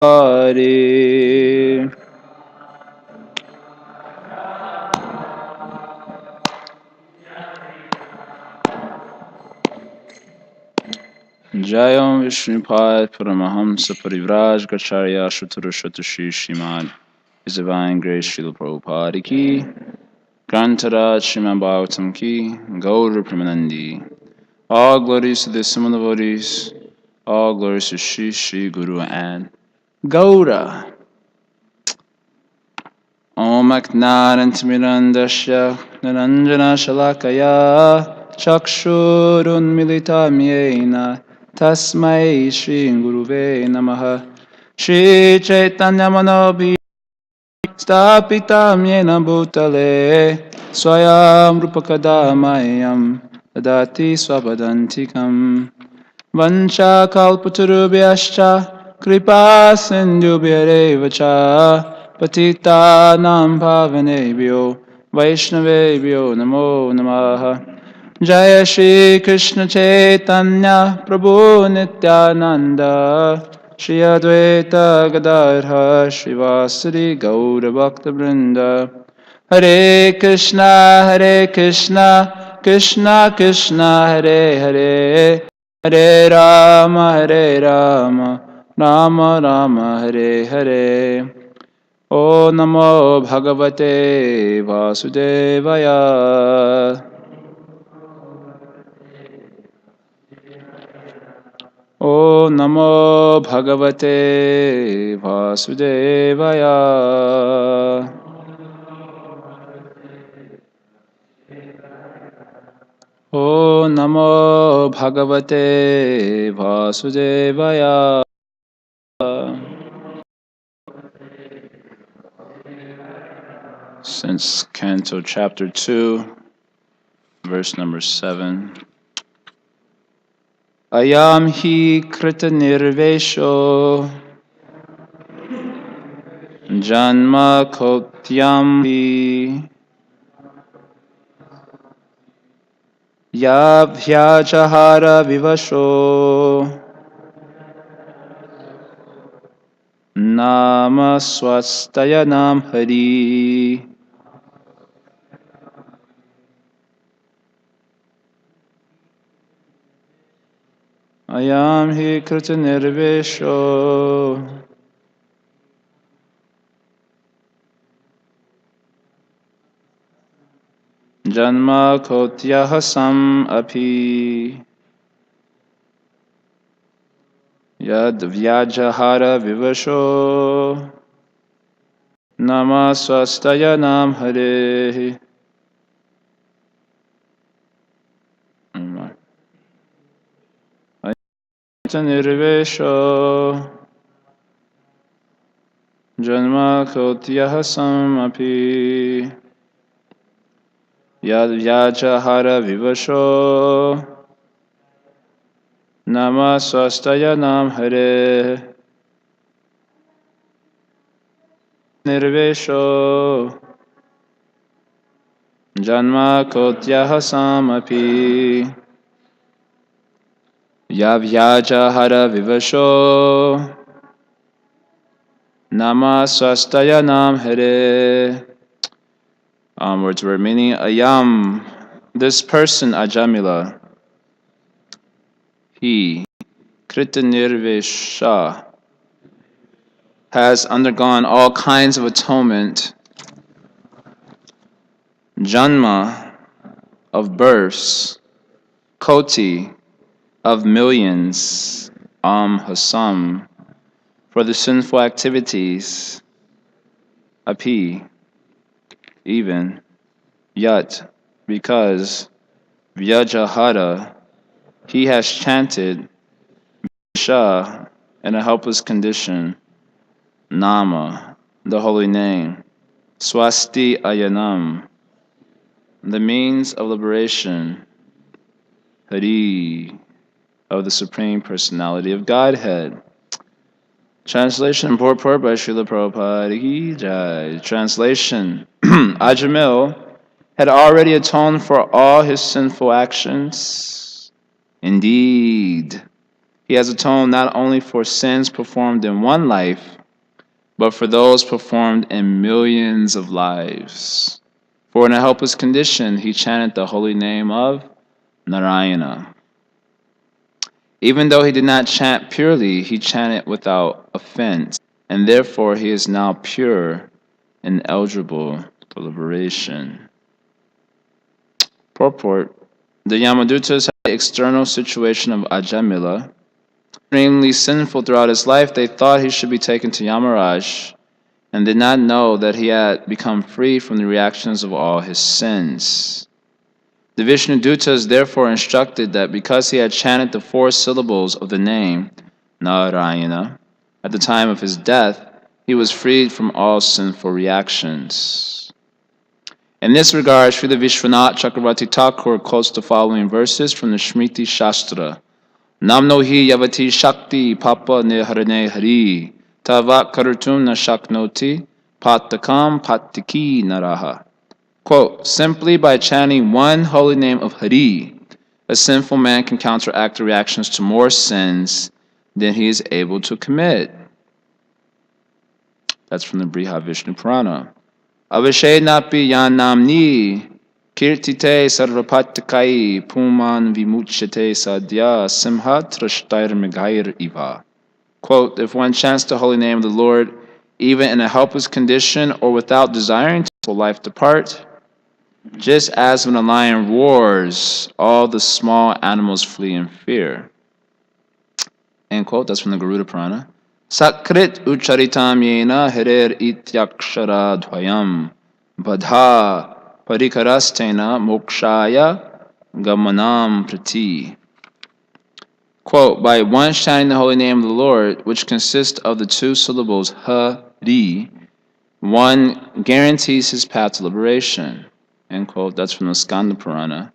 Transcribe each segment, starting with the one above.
Hare. Jaya Vishnupad Paramahamsa Parivraj Gacharya Shutura Shutushi Srimad. His Divine Grace Srila Prabhupada Ki. Grantaraj Srimad Bhagvatam Ki. Gaura Pramanandi. All glories to the Simon devotees. All glories to Shri Shri Guru and Gaura. Om Aknarantimirandasya Naranjana Shalakaya Chakshurun Militam Yena Tasmai Shri Guruve Namaha Shri Chaitanya Manobi Stapitam Yena Bhutale Swayam Rupakadamayam Dadati Swapadantikam Vancha Kalpaturubhyascha Kripa Sindhubhyareva cha Patitanam Bhavanebhyo Vaishnavebhyo Namo Namaha Jaya Shri Krishna Chaitanya Prabhu Nityananda Shri Advaita Gadadhar Srivasari Gaura Bhakta Vrinda Hare Krishna Krishna Krishna Hare Hare Hare Rama Rama Rama Hare Hare O Namo Bhagavate Vasudevaya O Namo Bhagavate Vasudevaya O Namo Bhagavate Vasudevaya Since Canto Chapter 2, verse number 7. Ayam hi krita nirvesho janma kotyam hi yabhyachahara vivasho nama swastayanam hari. Ayam hi krita nirvesho janma kotyah sam api yad vyajahara vivasho nama swastayanam hare. Nirvesho janma kotyah sam api yad vyajahara vivasho nama swastayanam hare. Nirvesho janma kotyah sam api yavyajahara vivasho nama swastayanam hare. Words were meaning ayam, this person Ajamila, he krita nirvesha has undergone all kinds of atonement, janma of births, koti of millions, hasam for the sinful activities, api even, yat because, vyajahara he has chanted, sha in a helpless condition, nama the holy name, swasti ayanam the means of liberation, hari of the Supreme Personality of Godhead. Translation and purport by Srila Prabhupada Ki Jaya. Translation. Ajamil had already atoned for all his sinful actions. Indeed, He has atoned not only for sins performed in one life, but for those performed in millions of lives. For in a helpless condition, he chanted the holy name of Narayana. Even though he did not chant purely, he chanted without offense, and therefore he is now pure and eligible for liberation. Purport: the Yamadutas had the external situation of Ajamila. Extremely sinful throughout his life, they thought he should be taken to Yamaraj, and did not know that he had become free from the reactions of all his sins. The Vishnudutas therefore instructed that because he had chanted the 4 syllables of the name Narayana at the time of his death, he was freed from all sinful reactions. In this regard, Srila Vishwanath Chakravarti Thakur quotes the following verses from the Smriti Shastra. Namno hi yavati shakti papa niharane hari tavat karutum na shaknoti patakam patiki naraha. Quote, simply by chanting one holy name of Hari, a sinful man can counteract the reactions to more sins than he is able to commit. That's from the Briha Vishnu Purana. Avashay napi yanamni kirtite sarvapatakai puman vimuchate sadhya simhatrashtair megair iva. Quote, if one chants the holy name of the Lord, even in a helpless condition or without desiring to life depart, just as when a lion roars, all the small animals flee in fear. End quote. That's from the Garuda Purana. Sakrit ucharitam yena herer ityakshara dvayam badha parikarastena mokshaya gamanam prati. Quote, by one chanting the holy name of the Lord, which consists of the 2 syllables Hari, one guarantees his path to liberation. End quote. That's from the Skanda Purana.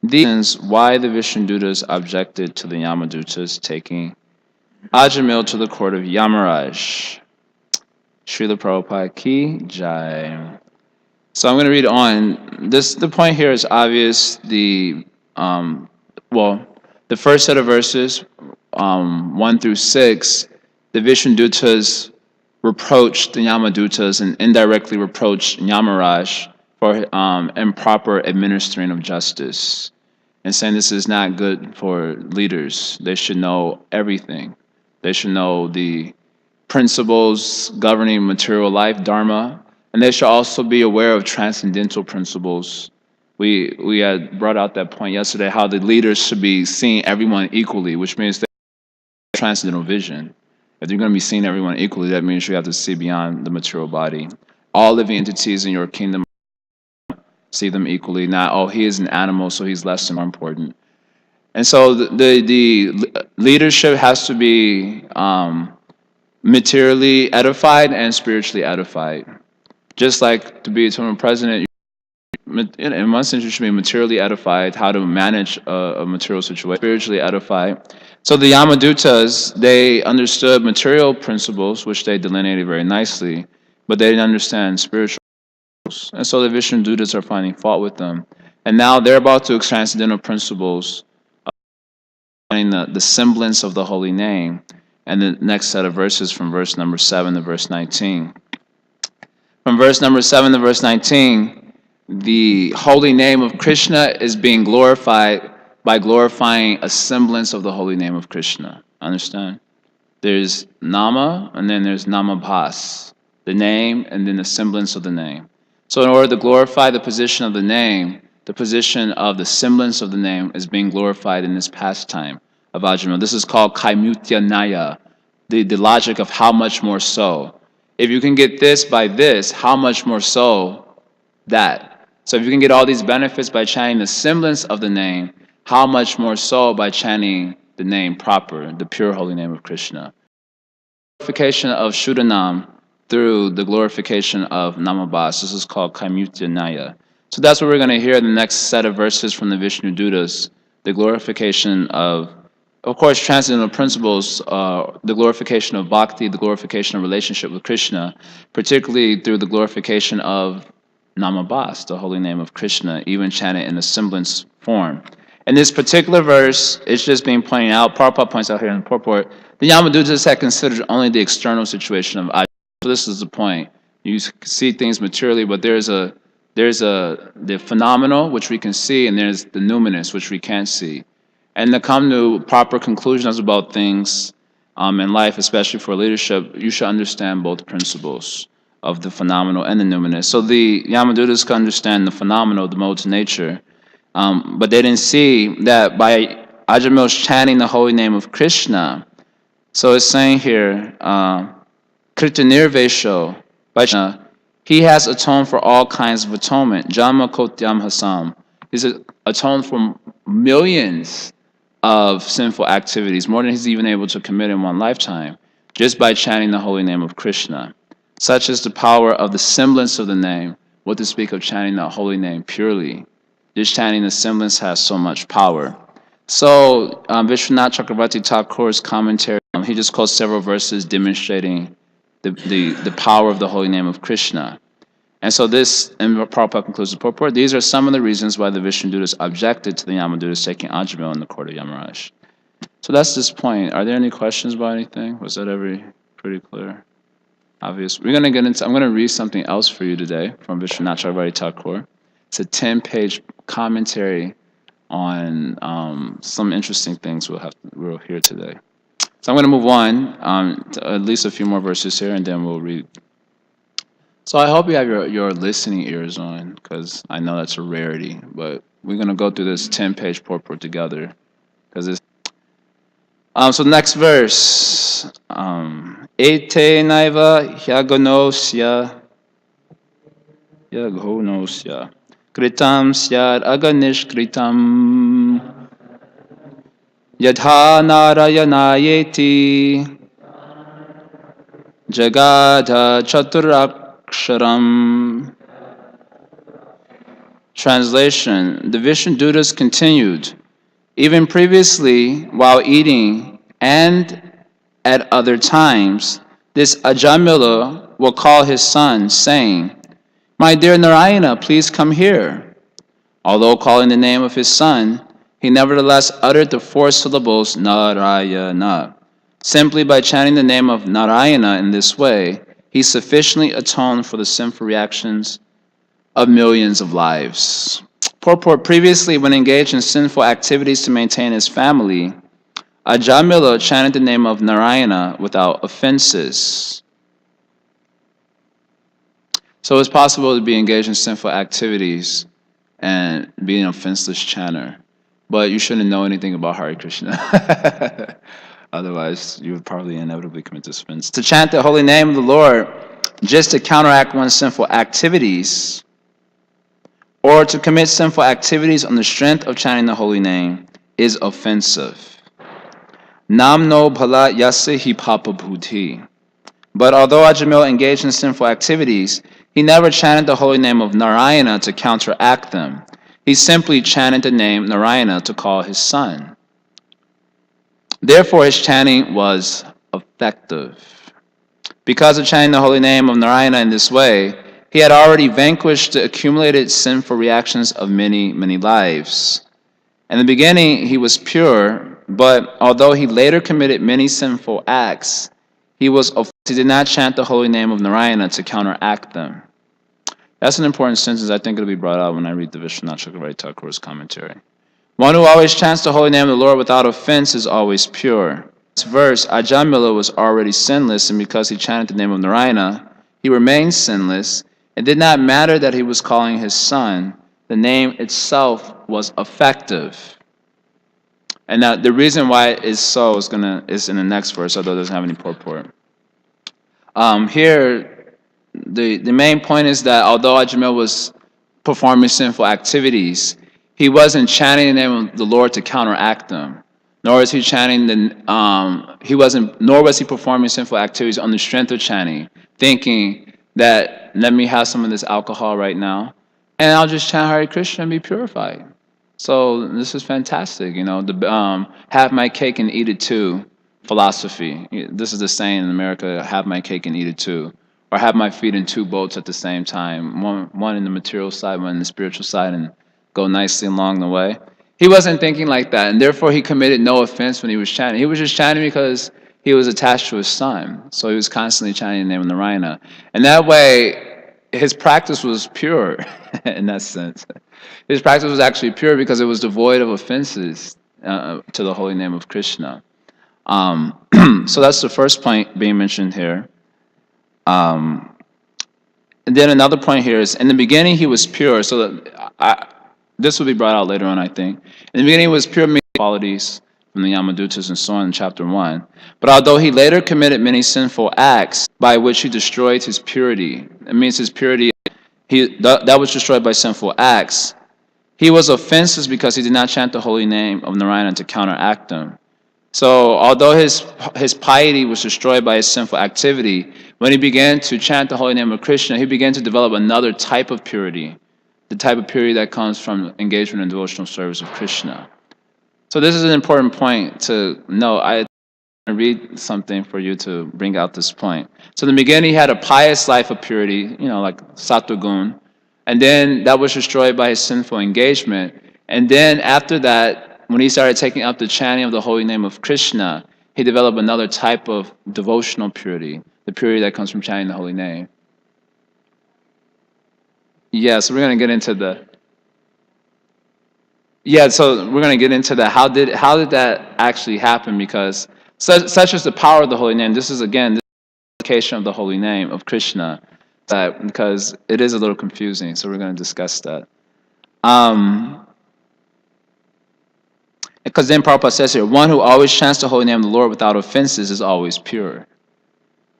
These are why the Vishnudutas objected to the Yamadutas taking Ajamil to the court of Yamaraj. Srila Prabhupada Ki Jai. So I'm going to read on. The point here is obvious. The first set of verses, 1 through 6, the Vishnudutas reproached the Yamadutas and indirectly reproached Yamaraj for improper administering of justice, and saying this is not good for leaders. They should know everything. They should know the principles governing material life, dharma, and they should also be aware of transcendental principles. We had brought out that point yesterday, how the leaders should be seeing everyone equally, which means they have transcendental vision. If you're going to be seeing everyone equally, that means you have to see beyond the material body. All living entities in your kingdom, see them equally, not, oh, he is an animal, so he's less and more important. And so the leadership has to be materially edified and spiritually edified. Just like to be a term president, in one sense, you should be materially edified, how to manage a material situation, spiritually edified. So the Yamadutas, they understood material principles, which they delineated very nicely, but they didn't understand spiritual. And so the Vishnudutas are finding fault with them. And now they're about to transcendental principles, the semblance of the holy name. And the next set of verses from verse number 7 to verse 19. From verse number 7 to verse 19, the holy name of Krishna is being glorified by glorifying a semblance of the holy name of Krishna. Understand? There's Nama, and then there's Namabhas, the name, and then the semblance of the name. So in order to glorify the position of the name, the position of the semblance of the name is being glorified in this pastime of Ajamil. This is called Kaimutya Naya, the logic of how much more so. If you can get this by this, how much more so that? So if you can get all these benefits by chanting the semblance of the name, how much more so by chanting the name proper, the pure holy name of Krishna? Glorification of Shuddhanam through the glorification of Namabhas. This is called Kaimutya Naya. So that's what we're going to hear in the next set of verses from the Vishnudutas, the glorification of course, transcendental principles, the glorification of bhakti, the glorification of relationship with Krishna, particularly through the glorification of Namabhas, the holy name of Krishna, even chanted in a semblance form. In this particular verse, it's just being pointed out. Prabhupada points out here in the purport, the Yamadutas had considered only the external situation of Ajamil. So this is the point. You see things materially, but there's the phenomenal, which we can see, and there's the numinous, which we can't see. And to come to proper conclusions about things in life, especially for leadership, you should understand both principles of the phenomenal and the numinous. So the Yamadutas can understand the phenomenal, the modes of nature, but they didn't see that by Ajamil's chanting the holy name of Krishna. So it's saying here, Kritanirvesho, by Krishna, he has atoned for all kinds of atonement. Jama Kotyam Hasam. He's atoned for millions of sinful activities, more than he's even able to commit in one lifetime, just by chanting the holy name of Krishna. Such is the power of the semblance of the name. What to speak of chanting the holy name purely? Just chanting the semblance has so much power. So Vishwanath Chakravarti Thakur's commentary, he just quotes several verses demonstrating the power of the holy name of Krishna. And so this, and Prabhupada concludes the purport, these are some of the reasons why the Vishnudutas objected to the Yamadutas taking Ajamil in the court of Yamaraj. So that's this point. Are there any questions about anything? Was that pretty clear? Obvious. We're going to get into, I'm going to read something else for you today from Vishwanath Chakravarti Thakur. It's a 10-page commentary on some interesting things we'll hear today. So I'm going to move on to at least a few more verses here, and then we'll read. So I hope you have your listening ears on, because I know that's a rarity. But we're going to go through this 10-page purport together, because it's. So next verse. Ete naiva yagonosya kritam syad aganishkritam yadha narayanayeti Jagannatha Chaturaksharam. Translation. The Vishnudutas continued, even previously while eating and at other times, this Ajamila will call his son, saying, "My dear Narayana, please come here." Although calling the name of his son, he nevertheless uttered the 4 syllables Narayana. Simply by chanting the name of Narayana in this way, he sufficiently atoned for the sinful reactions of millions of lives. Purport. Previously, when engaged in sinful activities to maintain his family, Ajamila chanted the name of Narayana without offenses. So it's possible to be engaged in sinful activities and be an offenseless chanter, but you shouldn't know anything about Hare Krishna. Otherwise, you would probably inevitably commit this offense. To chant the holy name of the Lord just to counteract one's sinful activities, or to commit sinful activities on the strength of chanting the holy name, is offensive. Namno bhala yase hi papa bhuti. But although Ajamil engaged in sinful activities, he never chanted the holy name of Narayana to counteract them. He simply chanted the name Narayana to call his son. Therefore, his chanting was effective. Because of chanting the holy name of Narayana in this way, he had already vanquished the accumulated sinful reactions of many, many lives. In the beginning, he was pure, but although he later committed many sinful acts, he did not chant the holy name of Narayana to counteract them. That's an important sentence. I think it'll be brought out when I read the Vishwanath Chakravarti Thakur's commentary. One who always chants the holy name of the Lord without offense is always pure. In this verse, Ajamila was already sinless, and because he chanted the name of Narayana, he remained sinless. It did not matter that he was calling his son. The name itself was effective. And now the reason why it is so is in the next verse, although it doesn't have any purport. Here, the main point is that although Ajamil was performing sinful activities, he wasn't chanting the name of the Lord to counteract them, nor was he nor was he performing sinful activities on the strength of chanting, thinking that let me have some of this alcohol right now, and I'll just chant Hare Krishna and be purified. So this is fantastic, the have my cake and eat it too philosophy. This is the saying in America, have my cake and eat it too, or have my feet in 2 boats at the same time, one in the material side, one in the spiritual side, and go nicely along the way. He wasn't thinking like that, and therefore he committed no offense when he was chanting. He was just chanting because he was attached to his son. So he was constantly chanting the name of Narayana. And that way, his practice was pure in that sense. His practice was actually pure because it was devoid of offenses to the holy name of Krishna. So that's the first point being mentioned here. And then another point here is, in the beginning he was pure. So that this will be brought out later on, I think. In the beginning he was pure, many qualities from the Yamadutas and so on in chapter 1. But although he later committed many sinful acts by which he destroyed his purity, it means his purity, that was destroyed by sinful acts. He was offenseless because he did not chant the holy name of Narayana to counteract them. So although his piety was destroyed by his sinful activity, when he began to chant the holy name of Krishna, he began to develop another type of purity, the type of purity that comes from engagement in devotional service of Krishna. So this is an important point to know. I read something for you to bring out this point. So in the beginning, he had a pious life of purity, like Sattvagun, and then that was destroyed by his sinful engagement. And then after that, when he started taking up the chanting of the holy name of Krishna, he developed another type of devotional purity, the purity that comes from chanting the holy name. Yeah, so we're going to get into how did that actually happen, because such is the power of the holy name. This is, again, the application of the holy name of Krishna, because it is a little confusing, so we're going to discuss that. Because then Prabhupada says here, one who always chants the holy name of the Lord without offenses is always pure.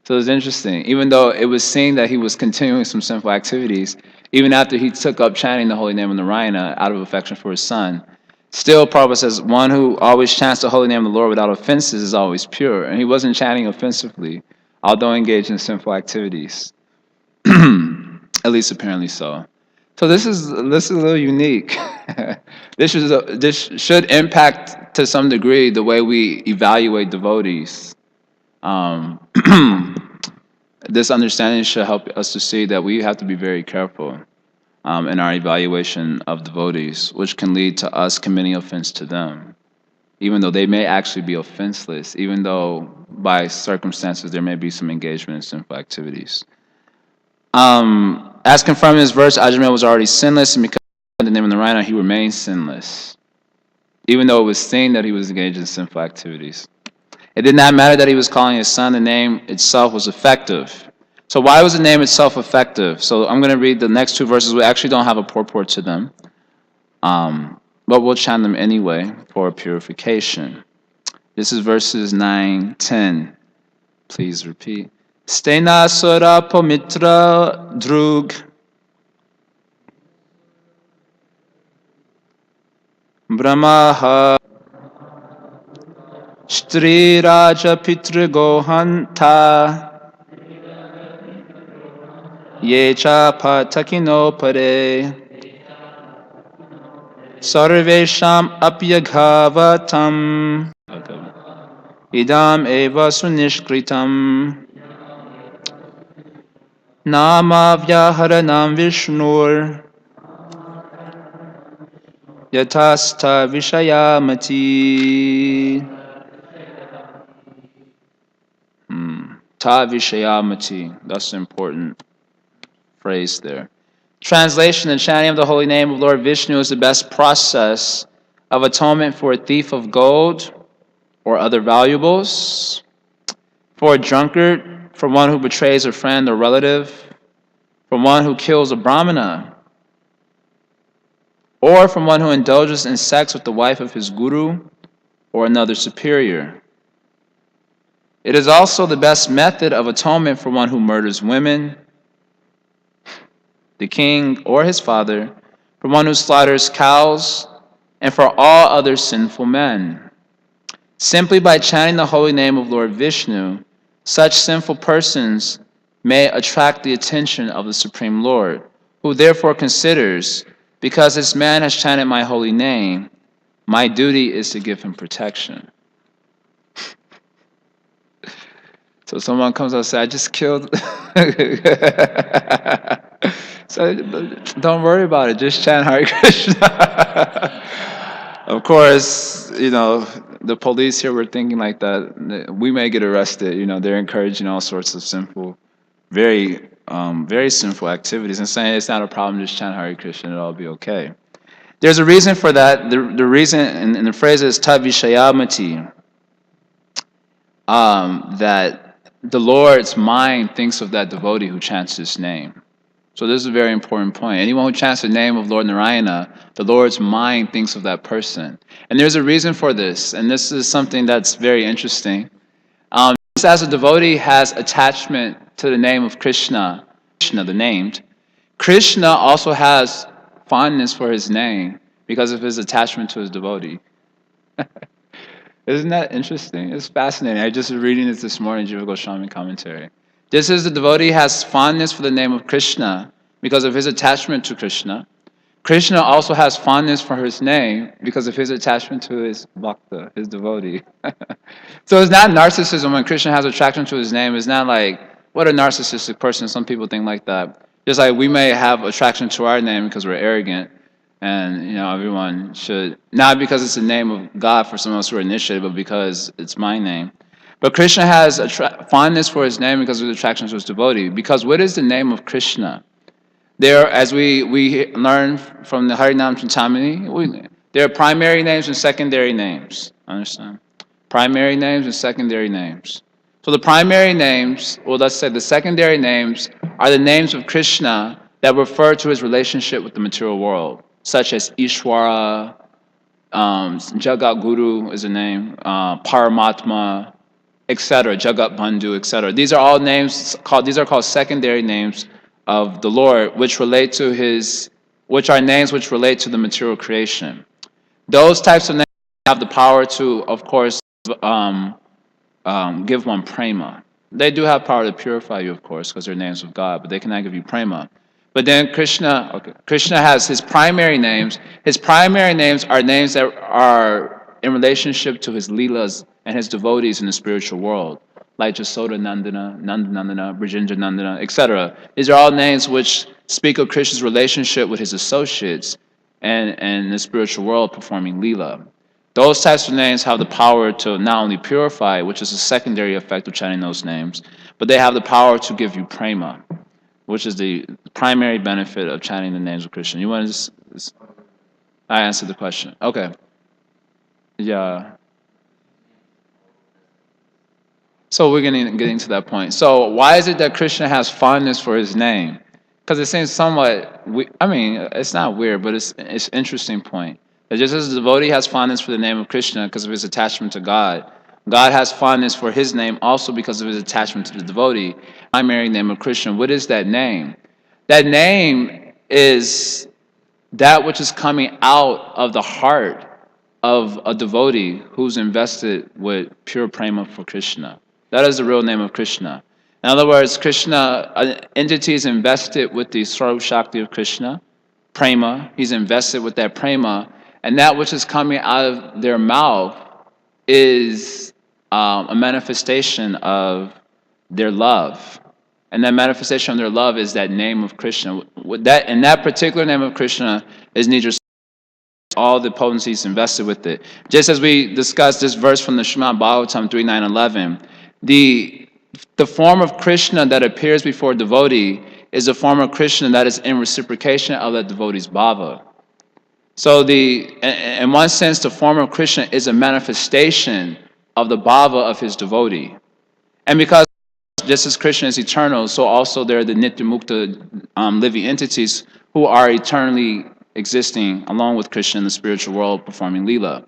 So it's interesting. Even though it was seen that he was continuing some sinful activities, even after he took up chanting the holy name of Narayana out of affection for his son, still Prabhupada says, one who always chants the holy name of the Lord without offenses is always pure. And he wasn't chanting offensively, although engaged in sinful activities. At least apparently so. So this is a little unique. This should impact to some degree the way we evaluate devotees. This understanding should help us to see that we have to be very careful in our evaluation of devotees, which can lead to us committing offense to them, even though they may actually be offenseless, even though by circumstances there may be some engagement in sinful activities. As confirmed in this verse, Ajamil was already sinless, and because of the name of Narayana, he remained sinless, even though it was seen that he was engaged in sinful activities. It did not matter that he was calling his son. The name itself was effective. So why was the name itself effective? So I'm going to read the next two verses. We actually don't have a purport to them, but we'll chant them anyway for purification. This is verses 9, 10. Please repeat. Stena sura pomitra drug brahmaha Shri Raja Pitra Gohanta Yecha Patakino Pare Sarvesham Apyaghavatam Idam Eva Sunishkritam Nama Vyaharanam Vishnur Yatasta Vishayamati Ta Vishayamati. That's an important phrase there. Translation: the chanting of the holy name of Lord Vishnu is the best process of atonement for a thief of gold or other valuables, for a drunkard, for one who betrays a friend or relative, for one who kills a brahmana, or from one who indulges in sex with the wife of his guru or another superior. It is also the best method of atonement for one who murders women, the king or his father, for one who slaughters cows, and for all other sinful men. Simply by chanting the holy name of Lord Vishnu, such sinful persons may attract the attention of the Supreme Lord, who therefore considers, because this man has chanted my holy name, my duty is to give him protection. So someone comes up and says, I just killed. So don't worry about it. Just chant Hare Krishna. Of course, the police here were thinking like that. We may get arrested. They're encouraging all sorts of sinful, very sinful activities and saying it's not a problem, just chant Hare Krishna, it'll all be okay. There's a reason for that. The reason, and the phrase is Tavishayamati, that the Lord's mind thinks of that devotee who chants his name. So this is a very important point. Anyone who chants the name of Lord Narayana, the Lord's mind thinks of that person. And there's a reason for this, and this is something that's very interesting. Just as a devotee has attachment to the name of Krishna, the named, Krishna also has fondness for his name because of his attachment to his devotee. Isn't that interesting? It's fascinating. I just was reading this morning, Jiva Goswami commentary. Just as the devotee has fondness for the name of Krishna because of his attachment to Krishna, Krishna also has fondness for his name because of his attachment to his bhakta, his devotee. So it's not narcissism when Krishna has attraction to his name. It's not like, what a narcissistic person. Some people think like that. Just like we may have attraction to our name because we're arrogant. And, everyone should, not because it's the name of God for some of us who are initiated, but because it's my name. But Krishna has fondness for his name because of his attraction to his devotee. Because what is the name of Krishna? There, as we learn from the Harinam Chintamani, there are primary names and secondary names. Understand? Primary names and secondary names. So the primary names, or let's say the secondary names, are the names of Krishna that refer to his relationship with the material world, such as Ishwara, Jagat Guru is a name, Paramatma, etc., Jagat Bandhu, etc. These are all called secondary names of the Lord, which are names which relate to the material creation. Those types of names have the power to, of course, give one prema. They do have power to purify you, of course, because they're names of God, but they cannot give you prema. But then Krishna has his primary names. His primary names are names that are in relationship to his leelas and his devotees in the spiritual world, like Jasoda Nandana, Nandanandana, Brajendra Nandana, etc. These are all names which speak of Krishna's relationship with his associates and the spiritual world performing leela. Those types of names have the power to not only purify, which is a secondary effect of chanting those names, but they have the power to give you prema, which is the primary benefit of chanting the names of Krishna. You want to I answered the question. Okay. Yeah. So we're getting to that point. So why is it that Krishna has fondness for his name? Because it seems somewhat, it's not weird, but it's an interesting point. That just as the devotee has fondness for the name of Krishna because of his attachment to God, God has fondness for his name also because of his attachment to the devotee. Primary name of Krishna. What is that name? That name is that which is coming out of the heart of a devotee who's invested with pure prema for Krishna. That is the real name of Krishna. In other words, Krishna, an entity is invested with the Swarup Shakti of Krishna, prema. He's invested with that prema, and that which is coming out of their mouth is a manifestation of their love. And that manifestation of their love is that name of Krishna. And that particular name of Krishna is Nidra, all the potencies invested with it. Just as we discussed this verse from the Srimad Bhagvatam 3.9.11, the form of Krishna that appears before a devotee is a form of Krishna that is in reciprocation of that devotee's bhava. So in one sense, the form of Krishna is a manifestation of the bhava of his devotee. And because just as Krishna is eternal, so also there are the Nitya Mukta living entities who are eternally existing along with Krishna in the spiritual world performing Leela.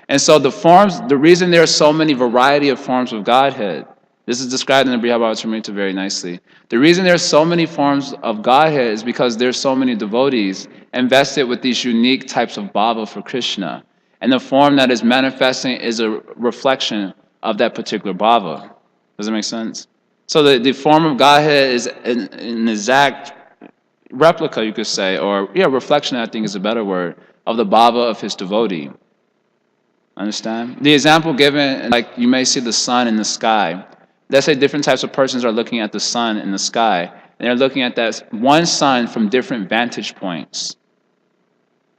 And so the reason there are so many variety of forms of Godhead, this is described in the Bhagavatam very nicely. The reason there are so many forms of Godhead is because there's so many devotees invested with these unique types of bhava for Krishna. And the form that is manifesting is a reflection of that particular bhava. Does that make sense? So the form of Godhead is an exact replica, you could say, or reflection, I think is a better word, of the bhava of his devotee. Understand? The example given, like you may see the sun in the sky. Let's say different types of persons are looking at the sun in the sky, and they're looking at that one sun from different vantage points.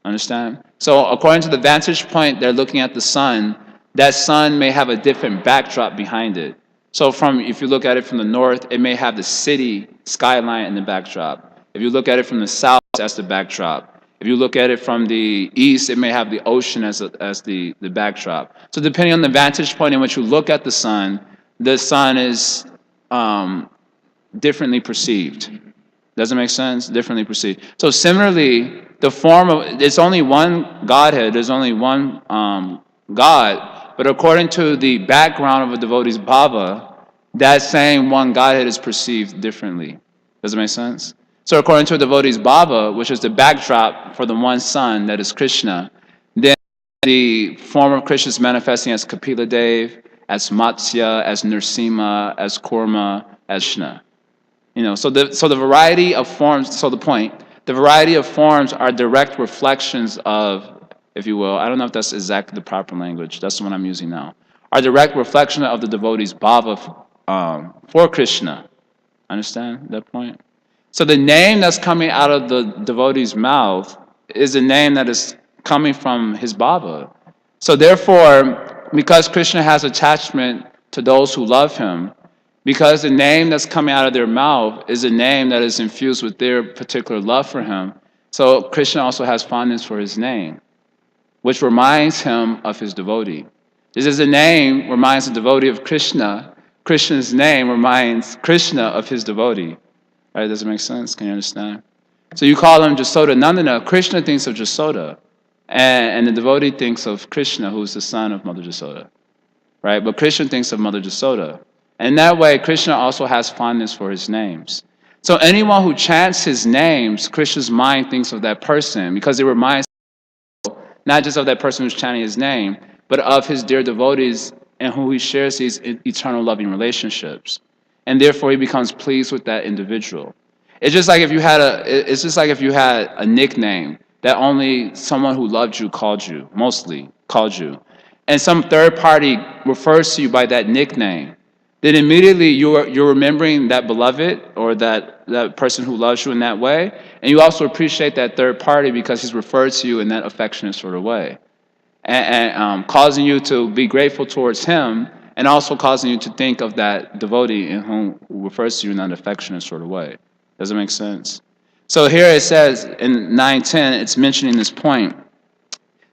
Understand? So according to the vantage point, they're looking at the sun. That sun may have a different backdrop behind it. So if you look at it from the north, it may have the city skyline in the backdrop. If you look at it from the south, that's the backdrop. If you look at it from the east, it may have the ocean as the backdrop. So depending on the vantage point in which you look at the sun is differently perceived. Does it make sense? Differently perceived. So similarly, it's only one Godhead, there's only one God, but according to the background of a devotee's bhava, that same one Godhead is perceived differently. Does it make sense? So according to a devotee's bhava, which is the backdrop for the one sun that is Krishna, then the form of Krishna is manifesting as Kapila Dev, as Matsya, as Nrsimha, as Kurma, as Krishna. So the variety of forms, the variety of forms are direct reflections of, if you will, I don't know if that's exactly the proper language, that's the one I'm using now, are direct reflection of the devotee's bhava for Krishna. Understand that point? So the name that's coming out of the devotee's mouth is a name that is coming from his bhava. So therefore, because Krishna has attachment to those who love him, because the name that's coming out of their mouth is a name that is infused with their particular love for him, so Krishna also has fondness for his name, which reminds him of his devotee. Just as the name reminds the devotee of Krishna, Krishna's name reminds Krishna of his devotee. Right? Does it make sense? Can you understand? So you call him Jasoda Nandana. Krishna thinks of Jasoda, and the devotee thinks of Krishna, who is the son of Mother Jasoda. Right? But Krishna thinks of Mother Jasoda. And in that way, Krishna also has fondness for his names. So anyone who chants his names, Krishna's mind thinks of that person, because it reminds not just of that person who's chanting his name, but of his dear devotees and who he shares these eternal loving relationships. And therefore he becomes pleased with that individual. It's just like if you had a nickname that only someone who loved you mostly called you. And some third party refers to you by that nickname. Then immediately you're remembering that beloved or that person who loves you in that way, and you also appreciate that third party because he's referred to you in that affectionate sort of way, and causing you to be grateful towards him, and also causing you to think of that devotee in whom refers to you in that affectionate sort of way. Does it make sense? So here it says in 9:10, it's mentioning this point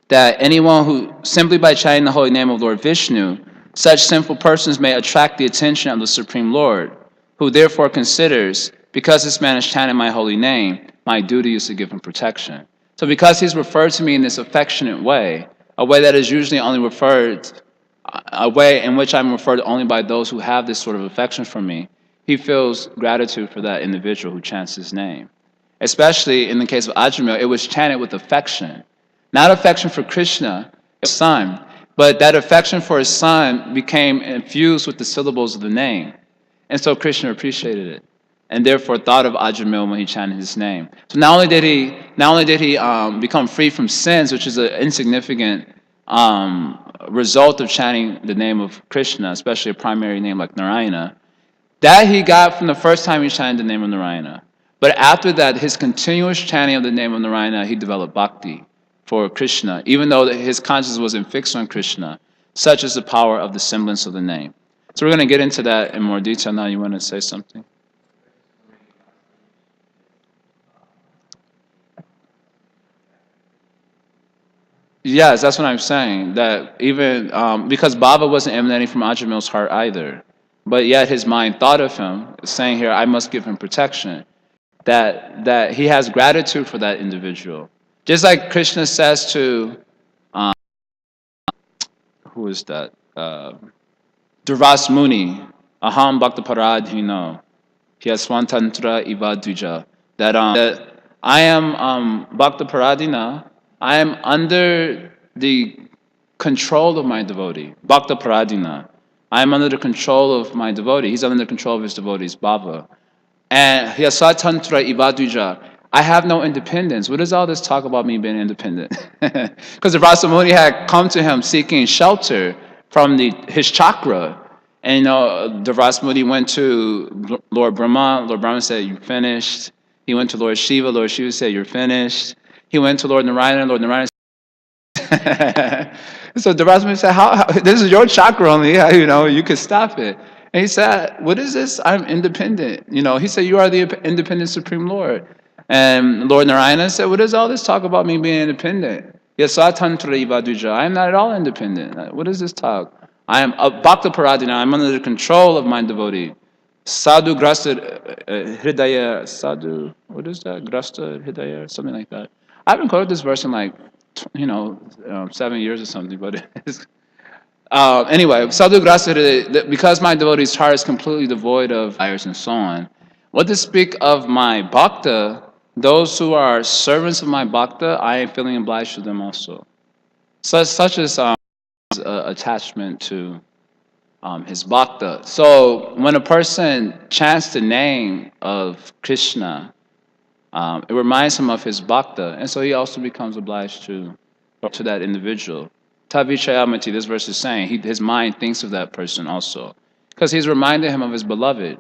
that anyone who simply by chanting the holy name of Lord Vishnu, such sinful persons may attract the attention of the Supreme Lord, who therefore considers, because this man is chanting my holy name, my duty is to give him protection. So because he's referred to me in this affectionate way, a way that is usually only a way in which I'm referred only by those who have this sort of affection for me, he feels gratitude for that individual who chants his name. Especially in the case of Ajamil, it was chanted with affection. Not affection for Krishna, his son, but that affection for his son became infused with the syllables of the name. And so Krishna appreciated it, and therefore thought of Ajamil when he chanted his name. So not only did he become free from sins, which is an insignificant result of chanting the name of Krishna, especially a primary name like Narayana, that he got from the first time he chanted the name of Narayana. But after that, his continuous chanting of the name of Narayana, he developed bhakti for Krishna, even though his consciousness wasn't fixed on Krishna. Such is the power of the semblance of the name. So we're going to get into that in more detail now. You want to say something? Yes, that's what I'm saying. That even because Baba wasn't emanating from Ajamil's heart either, but yet his mind thought of him, saying here, I must give him protection. That he has gratitude for that individual. Just like Krishna says to, who is that? Durvas Muni, Aham Bhakta Paradhino, Hyaswantantra Iva Dvija. That I am Bhakta Paradina, I am under the control of my devotee. Bhakta Paradina. I am under the control of my devotee. He's under the control of his devotee's bhava. And Hyasatantra Ivadvija. I have no independence. What does all this talk about me being independent? Because the Rasamuni had come to him seeking shelter from his chakra. And the Rasamuni went to Lord Brahma. Lord Brahma said, you're finished. He went to Lord Shiva. Lord Shiva said, you're finished. He went to Lord Narayana. Lord Narayana. So Devasmani said, how, this is your chakra only, you could stop it. And he said, what is this? I'm independent. He said, you are the independent Supreme Lord. And Lord Narayana said, what is all this talk about me being independent? Yasatantra ivaduja. I am not at all independent. What is this talk? I am a Bhakta Paradina. I'm under the control of my devotee. Sadhu Grasta Hridaya. Sadhu, what is that? Grasta Hridaya, something like that. I haven't quoted this verse in 7 years or something, but it's, anyway, Sadhu Grasa Hridaya, because my devotee's heart is completely devoid of desires and so on. What to speak of my bhakta, those who are servants of my bhakta, I am feeling obliged to them also. Such as attachment to his bhakta. So when a person chants the name of Krishna, it reminds him of his bhakta, and so he also becomes obliged to that individual. Tavichayamati, this verse is saying, his mind thinks of that person also, because he's reminded him of his beloved.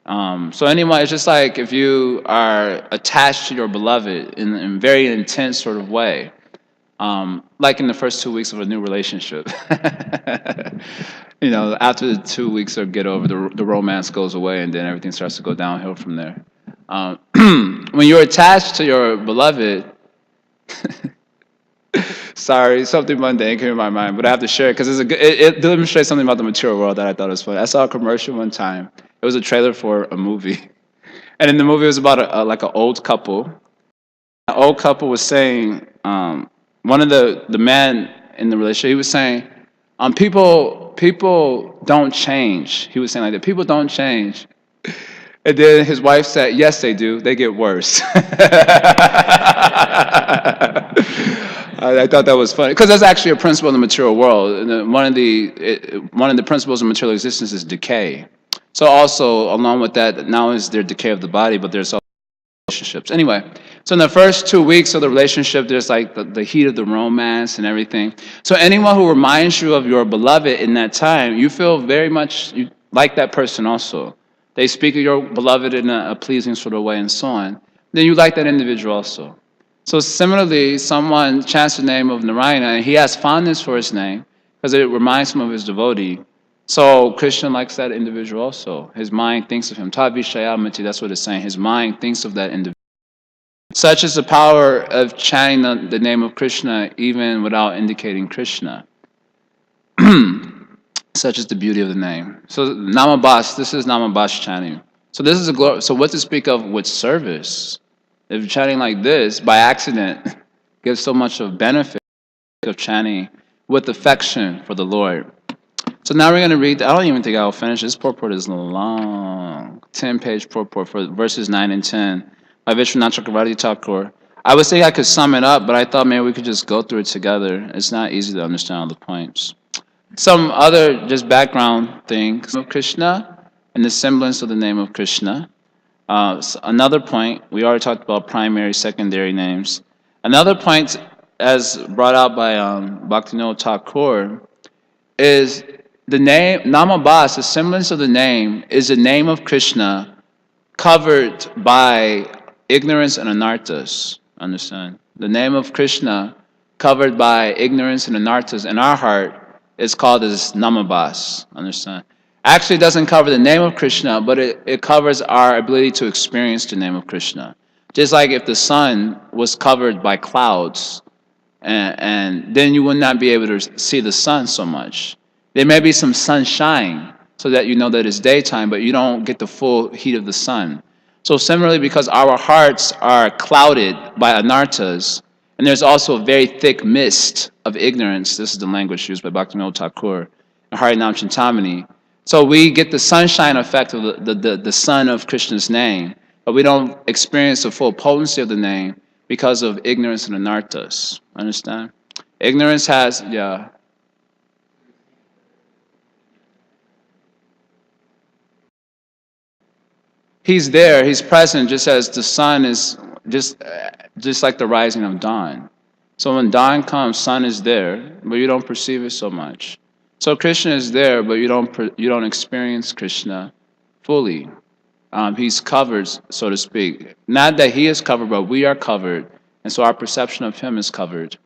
So anyway, it's just like if you are attached to your beloved in a very intense sort of way, like in the first 2 weeks of a new relationship. After the 2 weeks or get over, the romance goes away, and then everything starts to go downhill from there. When you're attached to your beloved, sorry, something mundane came in my mind, but I have to share it because it demonstrates something about the material world that I thought was funny. I saw a commercial one time. It was a trailer for a movie, and in the movie it was about an old couple. An old couple was saying, one of the men in the relationship, he was saying, people don't change. He was saying like that, people don't change. And then his wife said, yes, they do. They get worse. I thought that was funny because that's actually a principle in the material world. One of the principles of material existence is decay. So also, along with that, not only is there decay of the body, but there's also relationships. Anyway, so in the first 2 weeks of the relationship, there's like the heat of the romance and everything. So anyone who reminds you of your beloved in that time, you feel very much like that person also. They speak of your beloved in a pleasing sort of way and so on. Then you like that individual also. So similarly, someone chants the name of Narayana, and he has fondness for his name because it reminds him of his devotee. So Krishna likes that individual also. His mind thinks of him. Tavishayamati, that's what it's saying. His mind thinks of that individual. Such is the power of chanting the name of Krishna even without indicating Krishna. Such is the beauty of the name. So Namabas, this is Namabas chanting. So this is so what to speak of with service? If you're chanting like this, by accident, gives so much of benefit of chanting with affection for the Lord. So now we're going to read, I don't even think I'll finish. This purport is long. 10-page purport for verses 9 and 10 by Vishwanath Chakravarti Thakur. I would say I could sum it up, but I thought maybe we could just go through it together. It's not easy to understand all the points. Some other just background things of Krishna and the semblance of the name of Krishna. Another point, we already talked about primary, secondary names. Another point, as brought out by Bhaktivinoda Thakur, is the name, Namabhas, the semblance of the name, is the name of Krishna covered by ignorance and anarthas. Understand? The name of Krishna covered by ignorance and anarthas in our heart is called as Namabhas. Understand? Actually, it doesn't cover the name of Krishna, but it covers our ability to experience the name of Krishna. Just like if the sun was covered by clouds, and then you would not be able to see the sun so much. There may be some sunshine so that you know that it's daytime, but you don't get the full heat of the sun. So similarly, because our hearts are clouded by anarthas, and there's also a very thick mist of ignorance, this is the language used by Bhaktivinoda Thakur, and Harinam Chintamani. So we get the sunshine effect of the sun of Krishna's name, but we don't experience the full potency of the name because of ignorance and anarthas. Understand? Ignorance has, yeah. He's there, he's present, just as the sun is, just like the rising of dawn. So when dawn comes, sun is there, but you don't perceive it so much. So Krishna is there, but you don't experience Krishna fully. He's covered, so to speak. Not that he is covered, but we are covered And so our perception of him is covered.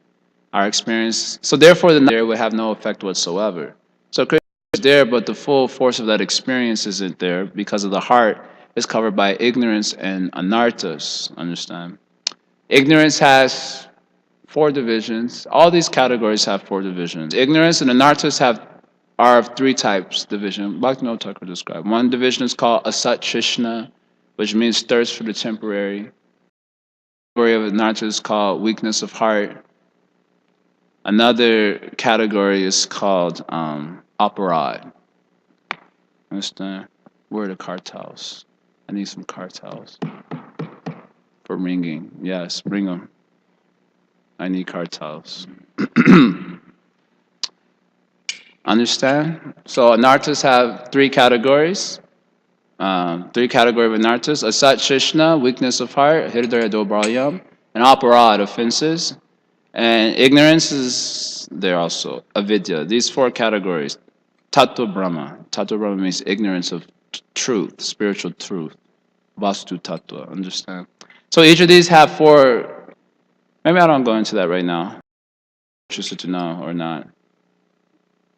Our experience, so therefore the there would have no effect whatsoever. So Krishna is there, but the full force of that experience isn't there because of the heart is covered by ignorance and anarthas. Understand? Ignorance has 4 divisions. All these categories have 4 divisions. Ignorance and anarthas are of 3 types division. Bhaktivinoda Thakur described. One division is called asat trishna, which means thirst for the temporary. Category of anarthas is called weakness of heart. Another category is called aparad. Understand? Where are the cartels? I need some cartels for ringing. Yes, bring them. I need cartels. Understand? So anarthas have 3 categories. 3 categories of anarthas: asat shishna, weakness of heart, hirdaya dobralyam, and aparad, offenses. And ignorance is there also, avidya. These 4 categories. Tattva Brahma. Tattva Brahma means ignorance of truth, spiritual truth. Vastu Tattva, understand? So each of these have 4, maybe I don't go into that right now. Interested to know or not.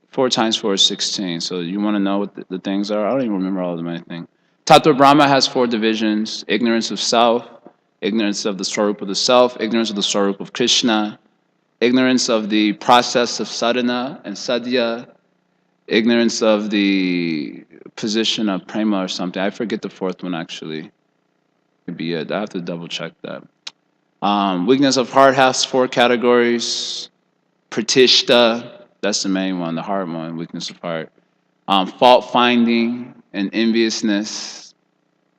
4 times 4 is 16. So you want to know what the things are? I don't even remember all of them, I think. Tattva Brahma has 4 divisions: ignorance of self, ignorance of the Swarup of the self, ignorance of the Swarup of Krishna, ignorance of the process of sadhana and sadhya, ignorance of the position of prema or something. I forget the 4th one actually. Could be it. I have to double check that. Weakness of heart has 4 categories. Pratishta, that's the main one, the hard one, weakness of heart. Fault finding and enviousness.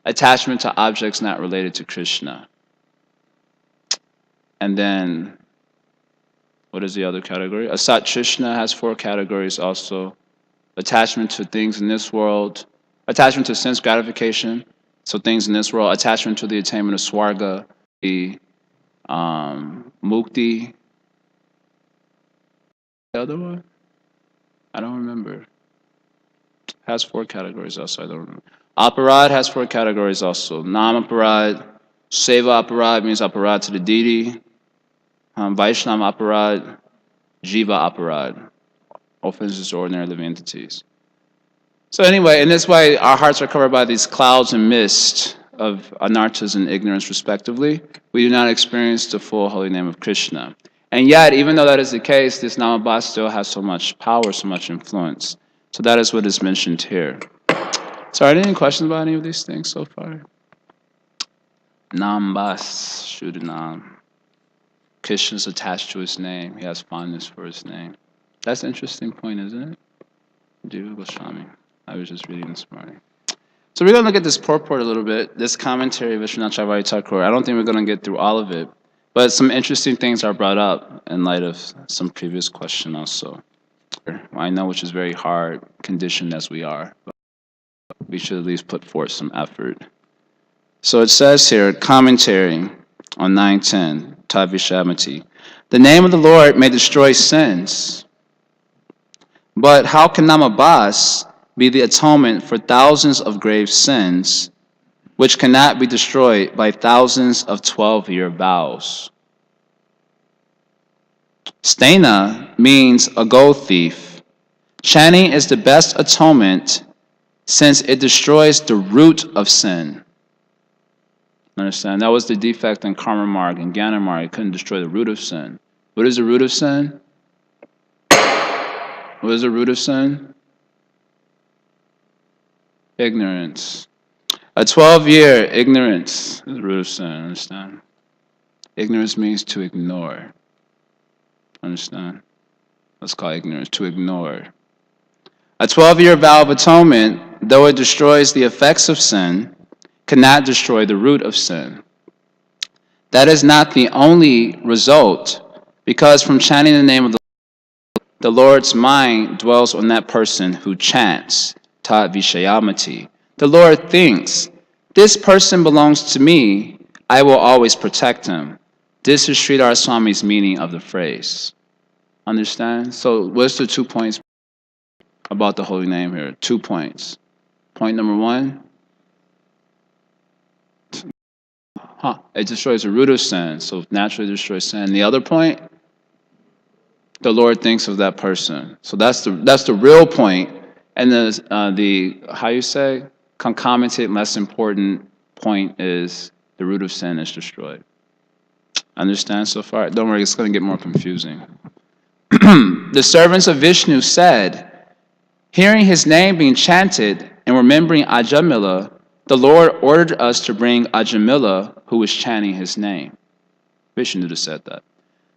Attachment to objects not related to Krishna. And then, what is the other category? Asat Trishna has 4 categories also. Attachment to things in this world. Attachment to sense gratification. So things in this world. Attachment to the attainment of swarga. The mukti. The other one? I don't remember. Has 4 categories also. I don't remember. Aparad has 4 categories also. Nam aparad. Seva aparad means aparad to the deity. Vaishnava aparad. Jiva aparad. Offenses to ordinary living entities. So anyway, in this way, our hearts are covered by these clouds and mist of anarthas and ignorance, respectively. We do not experience the full holy name of Krishna. And yet, even though that is the case, this Namabhas still has so much power, so much influence. So that is what is mentioned here. So are there any questions about any of these things so far? Nambas Shudanam. Krishna's attached to his name. He has fondness for his name. That's an interesting point, isn't it? Jiva Goswami. I was just reading this morning. So we're going to look at this purport a little bit, this commentary of Vishwanath Chakravarti Thakur. I don't think we're going to get through all of it, but some interesting things are brought up in light of some previous question also. I know which is very hard, conditioned as we are, but we should at least put forth some effort. So it says here, commentary on 910, Tavishamati. The name of the Lord may destroy sins, but how can Namabhas be the atonement for thousands of grave sins, which cannot be destroyed by thousands of 12-year vows? Stena means a gold thief. Chanting is the best atonement since it destroys the root of sin. Understand? That was the defect in Karma Marg and Jnana Marg. It couldn't destroy the root of sin. What is the root of sin? What is the root of sin? Ignorance. A 12-year ignorance is the root of sin, understand? Ignorance means to ignore. Understand? Let's call ignorance, to ignore. A 12-year vow of atonement, though it destroys the effects of sin, cannot destroy the root of sin. That is not the only result, because from chanting the name of the Lord's mind dwells on that person who chants, Tat Vishayamati. The Lord thinks, this person belongs to me, I will always protect him. This is Sridhar Swami's meaning of the phrase. Understand? So what's the 2 points about the holy name here? 2 points. Point number 1. It destroys the root of sin, so naturally destroys sin. The other point, the Lord thinks of that person. So that's the real point. And the how you say concomitant, less important point is the root of sin is destroyed. Understand so far? Don't worry, it's going to get more confusing. The servants of Vishnu said, hearing his name being chanted and remembering Ajamila, the Lord ordered us to bring Ajamila, who was chanting his name. Vishnu just said that.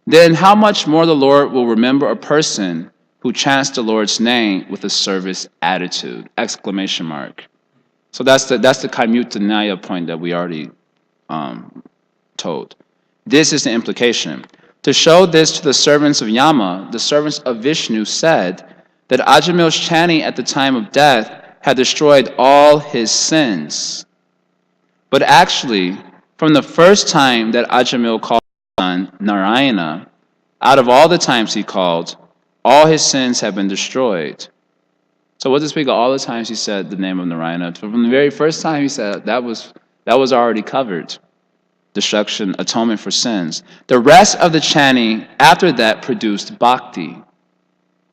Then how much more the Lord will remember a person who chants the Lord's name with a service attitude! Exclamation mark. So that's the Kaimutanaya point that we already told. This is the implication. To show this to the servants of Yama, the servants of Vishnu said that Ajamil's chanting at the time of death had destroyed all his sins. But actually, from the first time that Ajamil called his son Narayana, out of all the times he called, all his sins have been destroyed. So what does it speak of all the times he said the name of Narayana? From the very first time he said that was already covered. Destruction, atonement for sins. The rest of the chanting after that produced bhakti.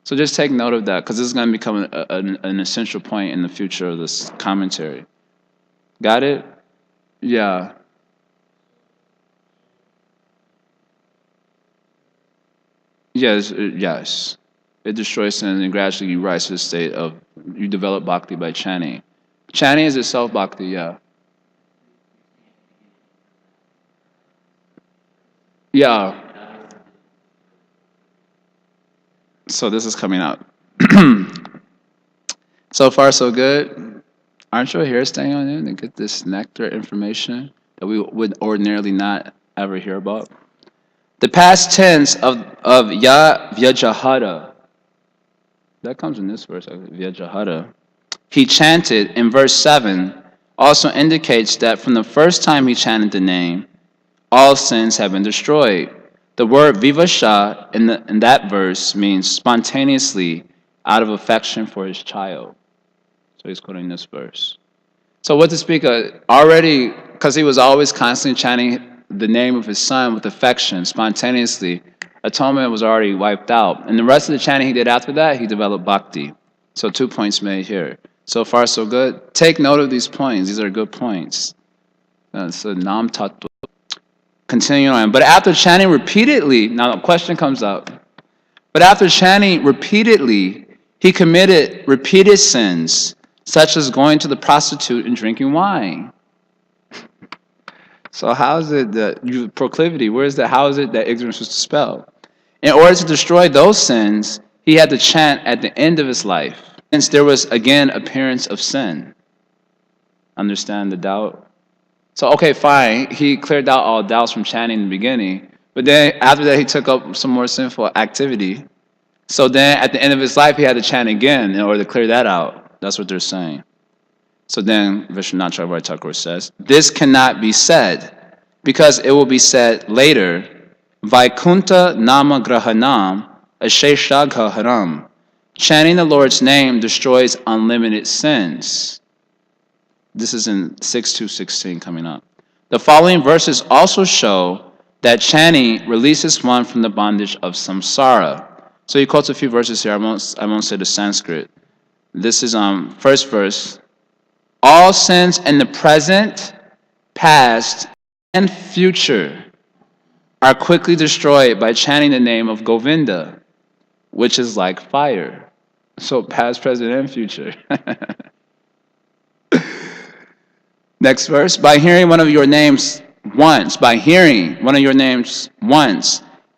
So just take note of that, because this is going to become an essential point in the future of this commentary. Got it? Yeah. Yes. It destroys sin and gradually you rise to the state of, you develop bhakti by chanting. Chanting is itself bhakti, yeah. Yeah. So this is coming up. So far, so good. Aren't you here staying on in to get this nectar information that we would ordinarily not ever hear about? The past tense of ya vyajahara, that comes in this verse, vyajahara. He chanted in verse 7 also indicates that from the first time he chanted the name, all sins have been destroyed. The word vivasha in that verse means spontaneously out of affection for his child. So he's quoting this verse. So what to speak of, already, because he was always constantly chanting the name of his son with affection, spontaneously, atonement was already wiped out. And the rest of the chanting he did after that, he developed bhakti. So 2 points made here. So far, so good. Take note of these points. These are good points. So nam tattva. Continuing on. But after chanting repeatedly, now the question comes up. But after chanting repeatedly, he committed repeated sins, such as going to the prostitute and drinking wine. So how is it that you proclivity? How is it that ignorance was dispelled? In order to destroy those sins, he had to chant at the end of his life, since there was again appearance of sin. Understand the doubt? So okay, fine. He cleared out all doubts from chanting in the beginning, but then after that he took up some more sinful activity. So then at the end of his life he had to chant again in order to clear that out. That's what they're saying. So then Vishwanath Chakravarti Thakur says, this cannot be said, because it will be said later, Vaikunta Nama Grahanam Asheshagha Haram. Chanting the Lord's name destroys unlimited sins. This is in 6.2.16 coming up. The following verses also show that chanting releases one from the bondage of samsara. So he quotes a few verses here. I won't say the Sanskrit. This is first verse. All sins in the present, past, and future are quickly destroyed by chanting the name of Govinda, which is like fire. So past, present, and future. Next verse. By hearing one of your names once,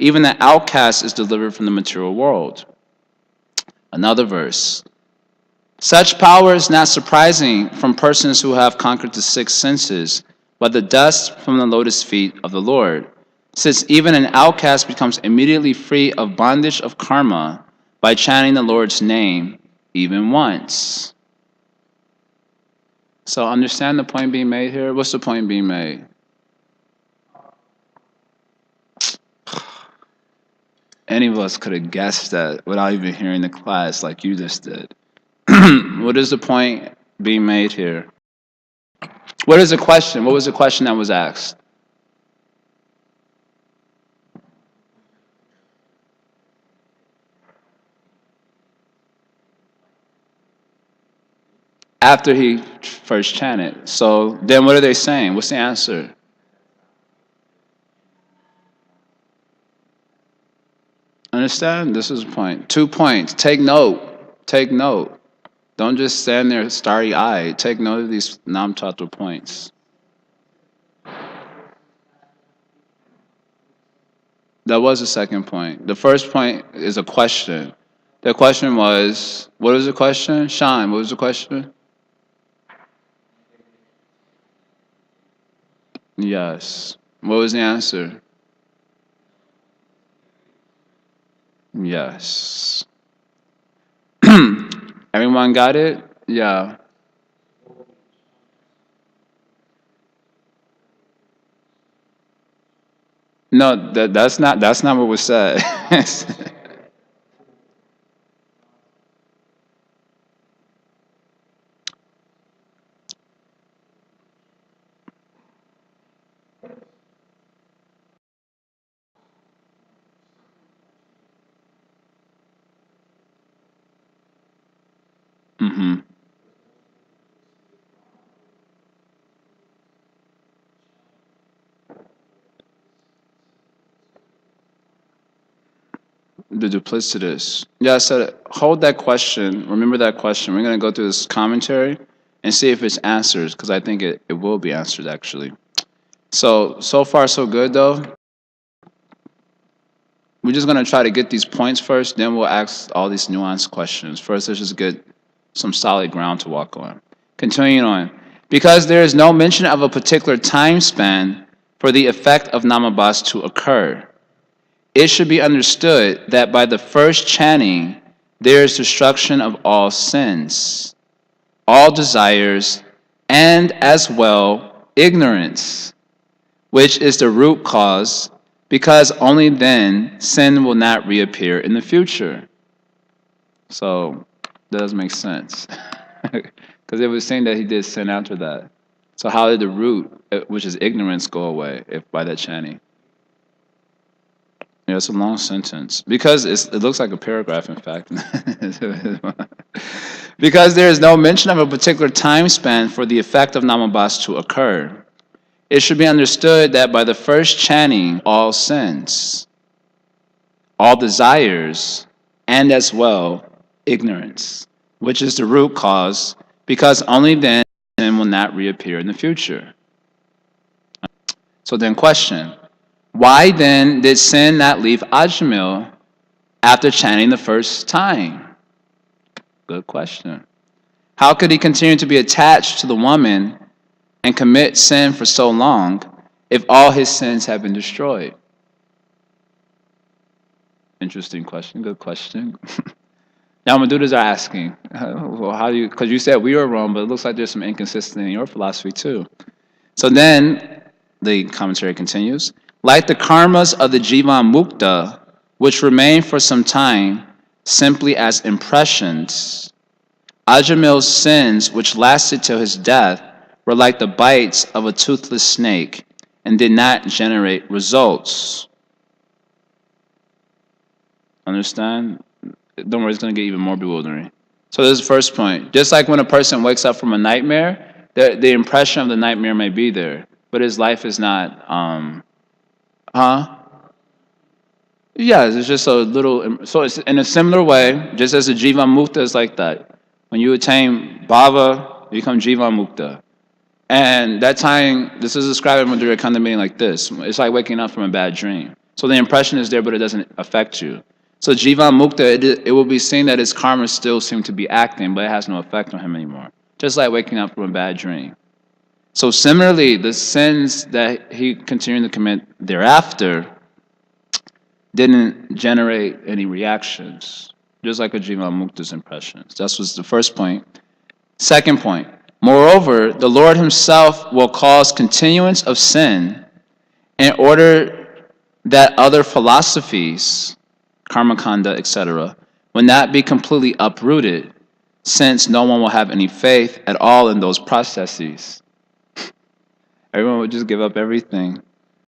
even the outcast is delivered from the material world. Another verse. Such power is not surprising from persons who have conquered the 6 senses, but the dust from the lotus feet of the Lord, since even an outcast becomes immediately free of bondage of karma by chanting the Lord's name even once. So understand the point being made here? What's the point being made? Any of us could have guessed that without even hearing the class like you just did. What is the point being made here? What is the question? What was the question that was asked? after he first chanted. So then what are they saying? What's the answer? Understand? This is a point. 2 points. Take note. Take note. Don't just stand there starry-eyed. Take note of these Nam-tattva points. That was the second point. The first point is a question. The question was, what was the question? Sean, what was the question? Yes. What was the answer? Yes. Everyone got it? Yeah. No, that's not what was said. hmm The duplicitous. Yeah, I said hold that question. Remember that question. We're gonna go through this commentary and see if it's answers, because I think it will be answered actually. So far so good though. We're just gonna try to get these points first, then we'll ask all these nuanced questions. First, let's just get some solid ground to walk on. Continuing on. Because there is no mention of a particular time span for the effect of namabas to occur, it should be understood that by the first chanting, there is destruction of all sins, all desires, and as well ignorance, which is the root cause, because only then sin will not reappear in the future. So that does make sense. Because it was saying that he did sin after that. So how did the root, which is ignorance, go away if by that chanting? Yeah, it's a long sentence. Because it looks like a paragraph, in fact. Because there is no mention of a particular time span for the effect of namabas to occur, it should be understood that by the first chanting, all sins, all desires, and as well ignorance, which is the root cause, because only then sin will not reappear in the future. So then question, why then did sin not leave Ajamil after chanting the first time? Good question. How could he continue to be attached to the woman and commit sin for so long if all his sins have been destroyed? Interesting question. Good question. Now, Madudas are asking, well, how do you, because you said we were wrong, but it looks like there's some inconsistency in your philosophy too. So then the commentary continues, like the karmas of the Jivan Mukta, which remain for some time simply as impressions, Ajamil's sins, which lasted till his death, were like the bites of a toothless snake and did not generate results. Understand? Don't worry, it's going to get even more bewildering. So this is the first point. Just like when a person wakes up from a nightmare, the impression of the nightmare may be there, but his life is not, huh? Yeah, it's just a little, so it's in a similar way, just as the Jivan Mukta is like that. When you attain Bhava, you become Jivan Mukta. And that time, this is described in Madhurya Kanda meaning like this. It's like waking up from a bad dream. So the impression is there, but it doesn't affect you. So Jivan Mukta, it will be seen that his karma still seem to be acting, but it has no effect on him anymore. Just like waking up from a bad dream. So similarly, the sins that he continued to commit thereafter didn't generate any reactions, just like a Jivan Mukta's impressions. That was the first point. Second point, moreover, the Lord himself will cause continuance of sin in order that other philosophies, karmakanda, etc., will not be completely uprooted, since no one will have any faith at all in those processes. Everyone would just give up everything.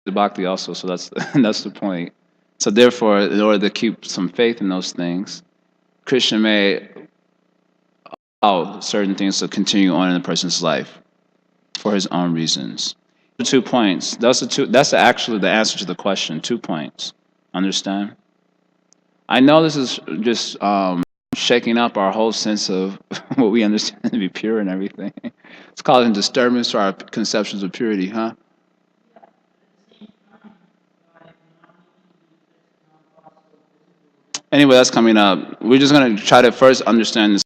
The bhakti also, so that's the point. So therefore, in order to keep some faith in those things, Krishna may allow certain things to continue on in a person's life for his own reasons. 2 points. That's actually the answer to the question. 2 points. Understand? I know this is just shaking up our whole sense of what we understand to be pure and everything. It's causing disturbance to our conceptions of purity, huh? Anyway, that's coming up. We're just going to try to first understand this,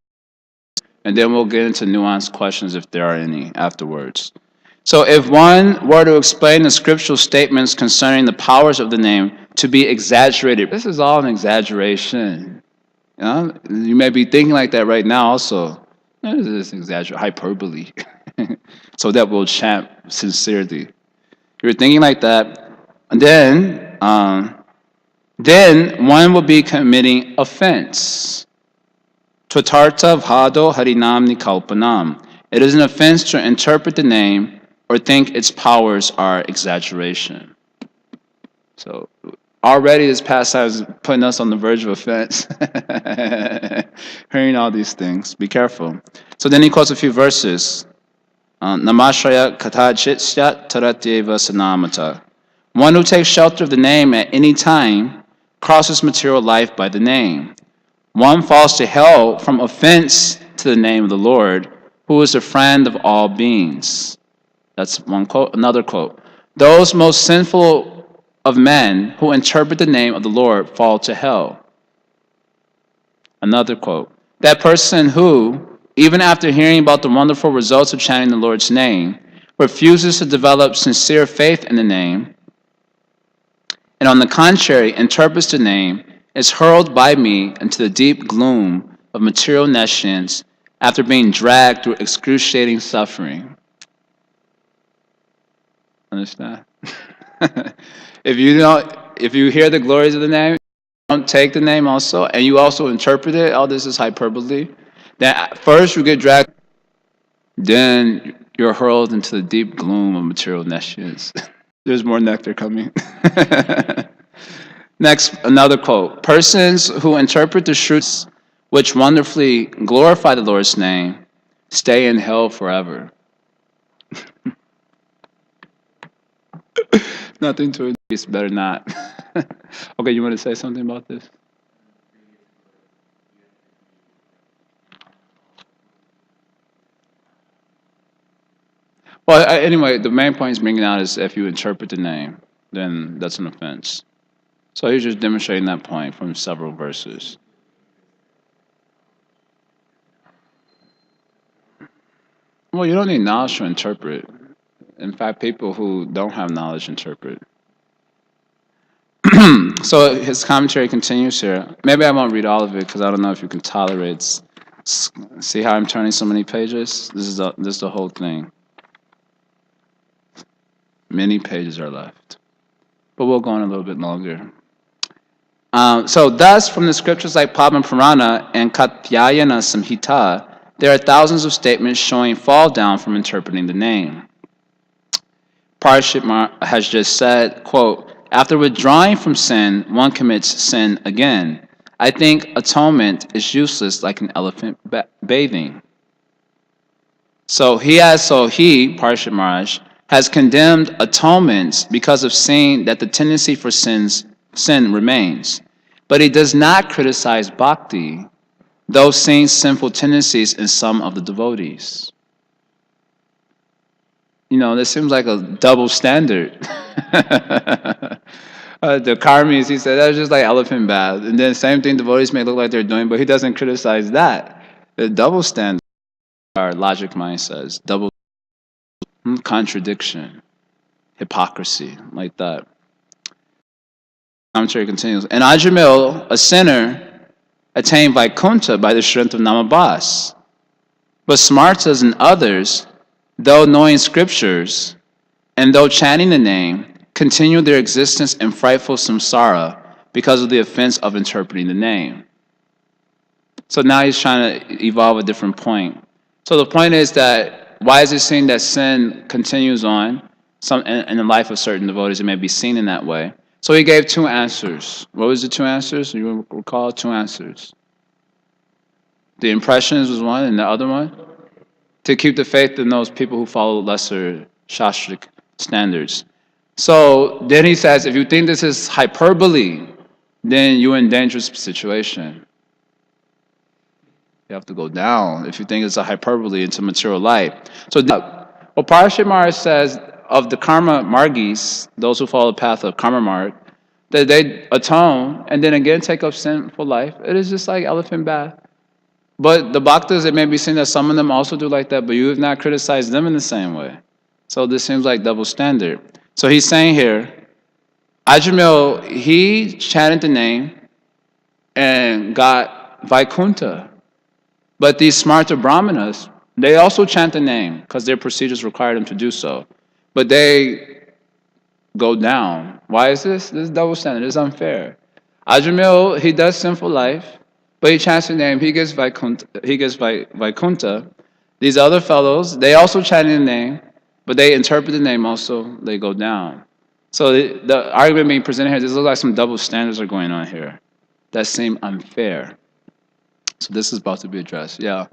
and then we'll get into nuanced questions if there are any afterwards. So, if one were to explain the scriptural statements concerning the powers of the name to be exaggerated, this is all an exaggeration. You know? You may be thinking like that right now also. This is exaggeration, hyperbole. So that we'll chant sincerely. You're thinking like that, and then one will be committing offense. Tvatarta vhado harinamni kalpanam. It is an offense to interpret the name or think its powers are exaggeration. So already this pastime is putting us on the verge of offense. Hearing all these things. Be careful. So then he quotes a few verses. Namashaya katachit syat taratyeva sanamata. One who takes shelter of the name at any time crosses material life by the name. One falls to hell from offense to the name of the Lord, who is the friend of all beings. That's one quote. Another quote. Those most sinful of men who interpret the name of the Lord fall to hell. Another quote. That person who, even after hearing about the wonderful results of chanting the Lord's name, refuses to develop sincere faith in the name, and on the contrary, interprets the name, is hurled by me into the deep gloom of material nescience after being dragged through excruciating suffering. Understand? If you hear the glories of the name, don't take the name also, and you also interpret it, oh, this is hyperbole, then first you get dragged, then you're hurled into the deep gloom of material nescience. There's more nectar coming. Next, another quote. Persons who interpret the Shrutis, which wonderfully glorify the Lord's name, stay in hell forever. Nothing to increase, better not. Okay, you want to say something about this? Well, anyway, the main point he's bringing out is if you interpret the name, then that's an offense. So he's just demonstrating that point from several verses. Well, you don't need knowledge to interpret. In fact, people who don't have knowledge interpret. So his commentary continues here. Maybe I won't read all of it because I don't know if you can tolerate. See how I'm turning so many pages? This is the whole thing. Many pages are left, but we'll go on a little bit longer. So thus, from the scriptures like Padma Purana and Katyayana Samhita, there are thousands of statements showing fall down from interpreting the name. Parashit has just said, quote, after withdrawing from sin, one commits sin again. I think atonement is useless like an elephant bathing. So Parashit Maharaj, has condemned atonements because of seeing that the tendency for sin remains. But he does not criticize bhakti, though seeing sinful tendencies in some of the devotees. You know, this seems like a double standard. The karmis, he said, that's just like elephant bath. And then same thing devotees may look like they're doing, but he doesn't criticize that. The double standard, our logic mind says, double contradiction, hypocrisy, like that. Commentary continues. And Ajamil, a sinner, attained Vaikuntha by the strength of Namabhas. But Smartas and others, though knowing scriptures, and though chanting the name, continue their existence in frightful samsara because of the offense of interpreting the name. So now he's trying to evolve a different point. So the point is that why is he saying that sin continues on? In the life of certain devotees, it may be seen in that way. So he gave two answers. What was the two answers? You recall two answers. The impressions was one, and the other one? To keep the faith in those people who follow lesser Shastric standards. So then he says, if you think this is hyperbole, then you're in dangerous situation. You have to go down if you think it's a hyperbole into material life. So what Parashimar says of the karma margis, those who follow the path of karma marg, that they atone and then again take up sinful life, it is just like elephant bath. But the bhaktas, it may be seen that some of them also do like that, but you have not criticized them in the same way. So this seems like double standard. So he's saying here, Ajamil, he chanted the name and got Vaikuntha. But these smarter brahmanas, they also chant the name because their procedures require them to do so. But they go down. Why is this? This is double standard. This is unfair. Ajamil, he does sinful life, but he chants the name. He gets Vaikuntha. Vaikuntha. These other fellows, they also chant the name, but they interpret the name also. They go down. So the argument being presented here, this looks like some double standards are going on here that seem unfair. So this is about to be addressed. Yeah.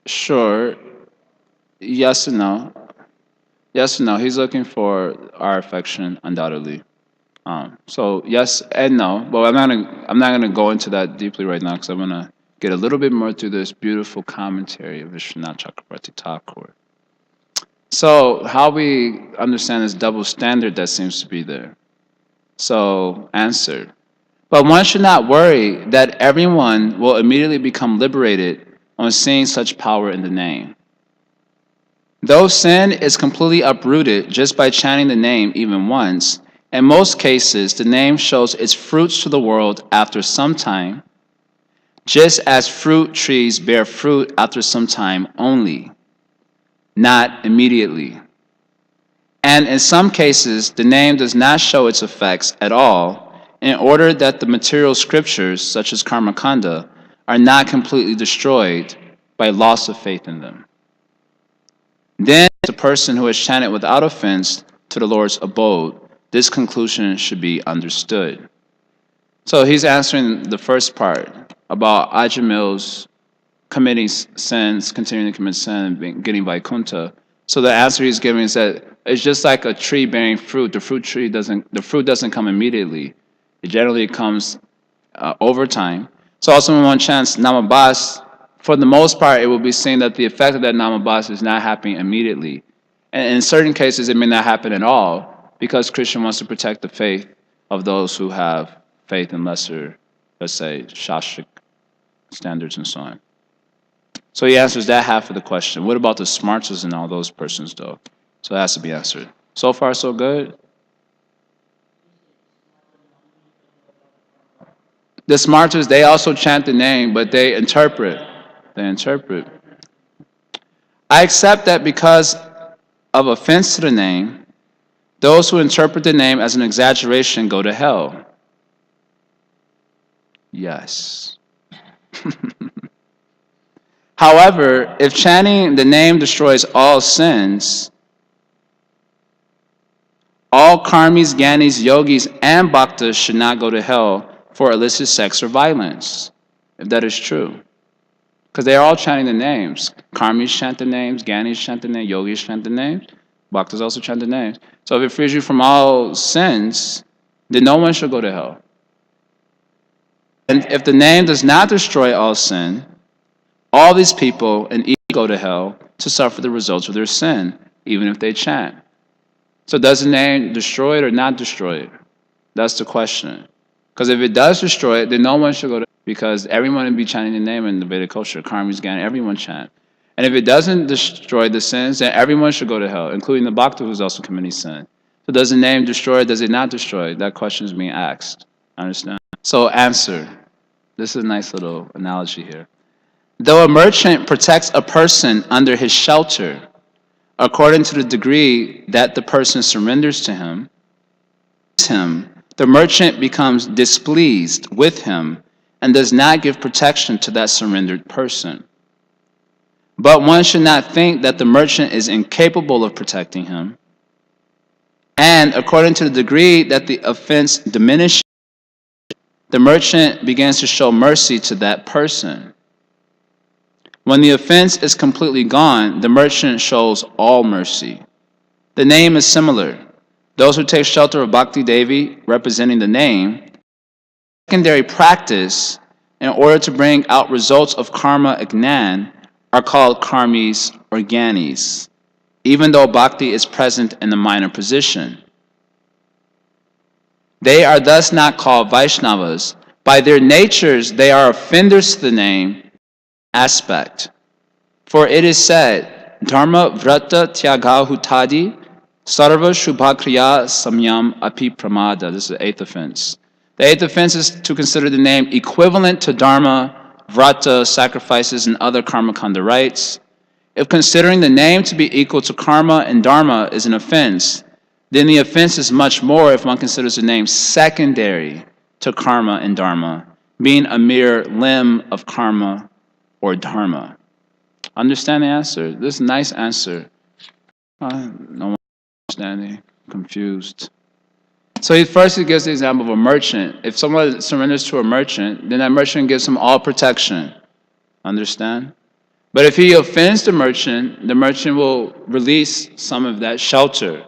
Sure. Yes and no. Yes and no. He's looking for our affection, undoubtedly. So yes and no. But I'm not gonna go into that deeply right now because I'm gonna get a little bit more through this beautiful commentary of Vishwanath Chakrabarti Thakur. So how we understand this double standard that seems to be there. So answer. But one should not worry that everyone will immediately become liberated on seeing such power in the name. Though sin is completely uprooted just by chanting the name even once, in most cases the name shows its fruits to the world after some time, just as fruit trees bear fruit after some time only, not immediately. And in some cases, the name does not show its effects at all, in order that the material scriptures, such as Karmakanda, are not completely destroyed by loss of faith in them. Then, the person who has chanted without offense to the Lord's abode, this conclusion should be understood. So he's answering the first part about Ajamil's committing sins, continuing to commit sin, and getting Vaikuntha. So the answer he's giving is that it's just like a tree bearing fruit. The fruit doesn't come immediately. It generally comes over time. So also when one chants Namabas, for the most part, it will be seen that the effect of that Namabas is not happening immediately. And in certain cases, it may not happen at all because Krishna wants to protect the faith of those who have faith in lesser, let's say, Shastric standards and so on. So he answers that half of the question. What about the smarters and all those persons, though? So it has to be answered. So far, so good? The smarters, they also chant the name, but they interpret. They interpret. I accept that because of offense to the name, those who interpret the name as an exaggeration go to hell. Yes. However, if chanting the name destroys all sins, all karmis, gyanis, yogis, and bhaktas should not go to hell for illicit sex or violence, if that is true. Because they are all chanting the names. Karmis chant the names, gyanis chant the names, yogis chant the names, bhaktas also chant the names. So if it frees you from all sins, then no one should go to hell. And if the name does not destroy all sin, all these people and each go to hell to suffer the results of their sin, even if they chant. So does the name destroy it or not destroy it? That's the question. Because if it does destroy it, then no one should go to because everyone would be chanting the name in the Vedic culture. Karmis, Gyan, everyone chant. And if it doesn't destroy the sins, then everyone should go to hell, including the bhakta who's also committing sin. So does the name destroy it? Does it not destroy it? That question is being asked. Understand? So answer. This is a nice little analogy here. Though a merchant protects a person under his shelter, according to the degree that the person surrenders to him, the merchant becomes displeased with him and does not give protection to that surrendered person. But one should not think that the merchant is incapable of protecting him. And according to the degree that the offense diminishes, the merchant begins to show mercy to that person. When the offense is completely gone, the merchant shows all mercy. The name is similar. Those who take shelter of Bhakti Devi, representing the name, secondary practice in order to bring out results of karma agnan are called karmis or gyanis, even though bhakti is present in the minor position. They are thus not called Vaishnavas. By their natures, they are offenders to the name aspect. For it is said, Dharma vrata tyaga hutadi sarva shubhakriya samyam api pramada. This is the eighth offense. The eighth offense is to consider the name equivalent to dharma, vrata, sacrifices, and other karma kanda rites. If considering the name to be equal to karma and dharma is an offense, then the offense is much more if one considers the name secondary to karma and dharma, being a mere limb of karma or dharma. Understand the answer? This is a nice answer. No one understanding, confused. So he gives the example of a merchant. If someone surrenders to a merchant, then that merchant gives him all protection. Understand? But if he offends the merchant will release some of that shelter.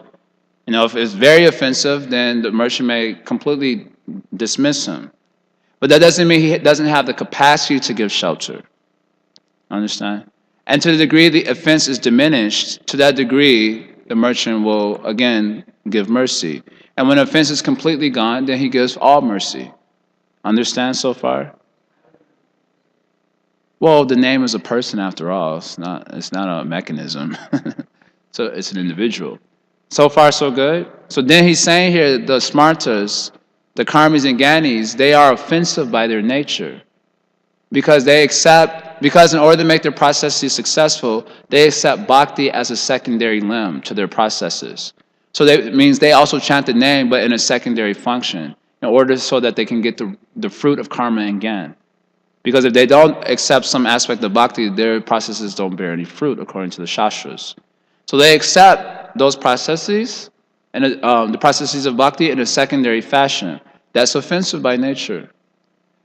If it's very offensive, then the merchant may completely dismiss him. But that doesn't mean he doesn't have the capacity to give shelter. Understand? And to the degree the offense is diminished, to that degree, the merchant will, again, give mercy. And when offense is completely gone, then he gives all mercy. Understand so far? Well, the name is a person after all. It's not a mechanism. So it's an individual. So far, so good? So then he's saying here, the smartas, the karmis and gyanis, they are offensive by their nature. Because in order to make their processes successful, they accept bhakti as a secondary limb to their processes. So that means they also chant the name, but in a secondary function, in order so that they can get the fruit of karma and gyan. Because if they don't accept some aspect of bhakti, their processes don't bear any fruit, according to the shastras. So they accept those processes, and the processes of bhakti in a secondary fashion. That's offensive by nature.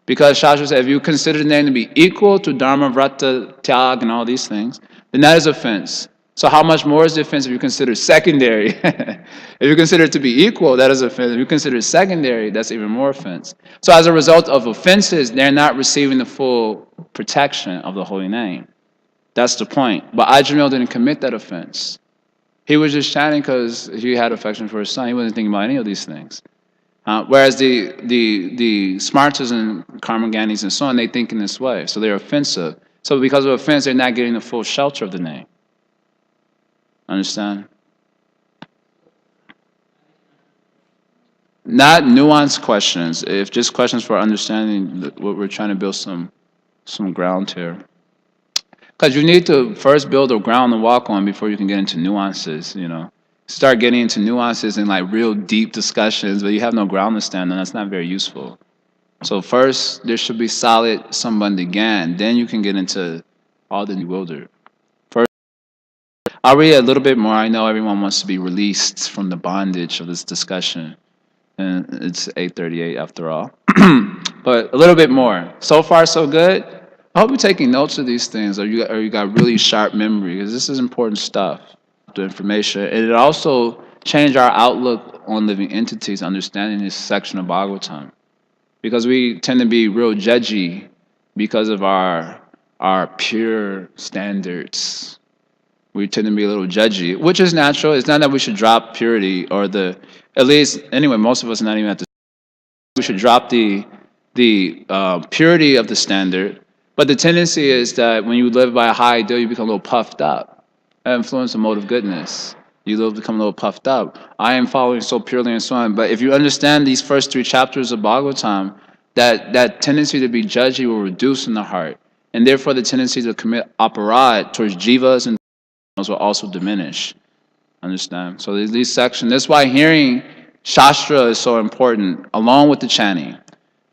Because Shastra said, if you consider the name to be equal to dharma, vrata, tyag, and all these things, then that is offense. So how much more is the offense if you consider secondary? If you consider it to be equal, that is offense. If you consider it secondary, that's even more offense. So as a result of offenses, they're not receiving the full protection of the holy name. That's the point. But Ajamil didn't commit that offense. He was just chanting because he had affection for his son. He wasn't thinking about any of these things. Whereas the smartas and karmaganis and so on, they think in this way. So they're offensive. So because of offense, they're not getting the full shelter of the name. Understand? Not nuanced questions. If just questions for understanding what we're trying to build some ground here. Because you need to first build a ground to walk on before you can get into nuances, Start getting into nuances and like real deep discussions, but you have no ground to stand on. That's not very useful. So first, there should be solid sambandhi gyan. Then you can get into all the bewildered. First, I'll read a little bit more. I know everyone wants to be released from the bondage of this discussion. And it's 8:38 after all. But a little bit more. So far, so good. I hope you're taking notes of these things, or you got really sharp memory, because this is important stuff. The information, and it also changed our outlook on living entities, understanding this section of Bhagavatam, because we tend to be real judgy because of our pure standards. We tend to be a little judgy, which is natural. It's not that we should drop purity, or at least anyway, most of us are not even at the. We should drop the purity of the standard, but the tendency is that when you live by a high ideal, you become a little puffed up. Influence the mode of goodness. You become a little puffed up. I am following so purely and so on. But if you understand these first 3 chapters of Bhagavatam, that tendency to be judgy will reduce in the heart. And therefore, the tendency to commit aparad towards jivas and will also diminish. Understand? So these sections, that's why hearing Shastra is so important, along with the chanting.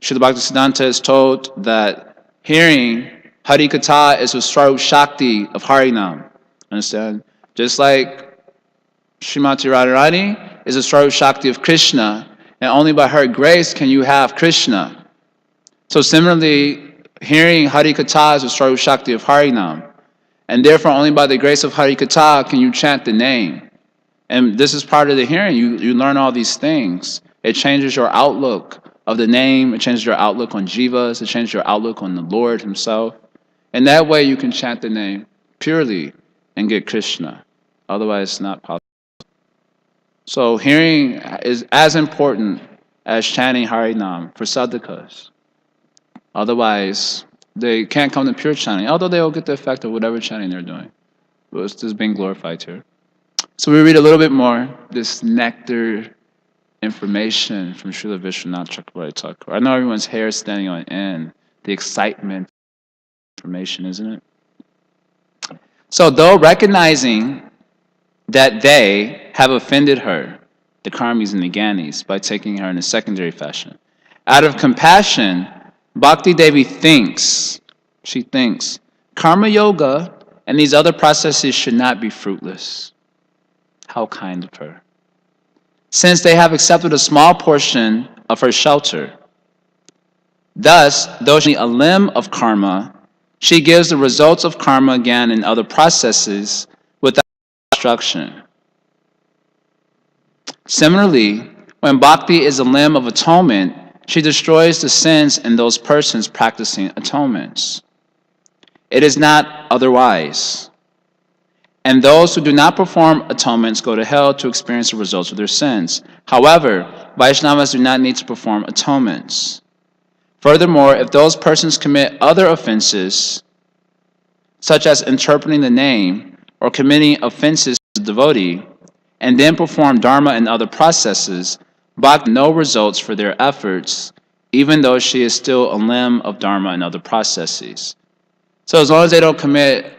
Srila Bhaktisiddhanta is told that hearing Hari Katha is a Swarup Shakti of Harinam. Understand? Just like Srimati Radharani is a Swarup Shakti of Krishna, and only by her grace can you have Krishna. So similarly, hearing Hari Katha is a Swarup Shakti of Harinam, and therefore only by the grace of Hari Katha can you chant the name. And this is part of the hearing. You learn all these things. It changes your outlook of the name. It changes your outlook on jivas. It changes your outlook on the Lord himself. And that way you can chant the name purely and get Krishna. Otherwise, it's not possible. So hearing is as important as chanting Harinam for sadhakas. Otherwise, they can't come to pure chanting, although they will get the effect of whatever chanting they're doing. But it's just being glorified here. So we read a little bit more, this nectar information from Srila Vishwanath Chakravarti Thakur. I know everyone's hair is standing on end. The excitement information, isn't it? So though recognizing that they have offended her, the karmis and the gyanis, by taking her in a secondary fashion, out of compassion, Bhakti Devi thinks, karma yoga and these other processes should not be fruitless. How kind of her. Since they have accepted a small portion of her shelter. Thus, though she is a limb of karma, she gives the results of karma again in other processes without destruction. Similarly, when bhakti is a limb of atonement, she destroys the sins in those persons practicing atonements. It is not otherwise. And those who do not perform atonements go to hell to experience the results of their sins. However, Vaishnavas do not need to perform atonements. Furthermore, if those persons commit other offenses, such as interpreting the name or committing offenses to the devotee, and then perform dharma and other processes, bhakti no results for their efforts, even though she is still a limb of dharma and other processes. So as long as they don't commit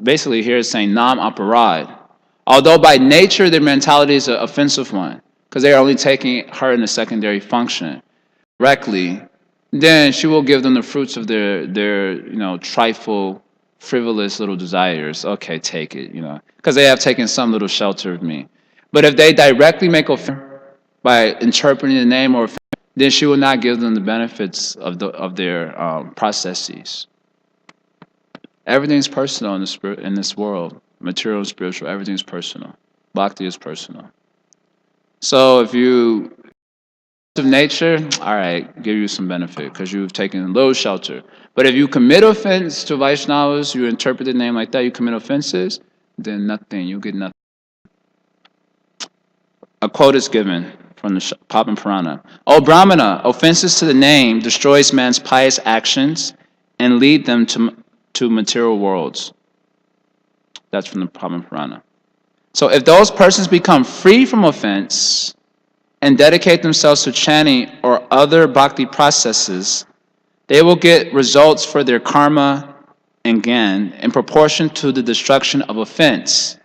basically here it's saying nam aparad. Although by nature their mentality is an offensive one, because they are only taking her in a secondary function directly, then she will give them the fruits of their trifle, frivolous little desires. Okay, take it, because they have taken some little shelter of me. But if they directly make offense by interpreting the name or offense, then she will not give them the benefits of their processes. Everything's personal in this world. Material and spiritual, everything's personal. Bhakti is personal. So if you of nature, all right, give you some benefit because you've taken a little shelter. But if you commit offense to Vaishnavas, you interpret the name like that, you commit offenses, then nothing, you get nothing. A quote is given from the Papa Purana. O Brahmana, offenses to the name destroys man's pious actions and lead them to material worlds. That's from the Papa Purana. So if those persons become free from offense and dedicate themselves to chanting or other bhakti processes, they will get results for their karma and gyan in proportion to the destruction of offense.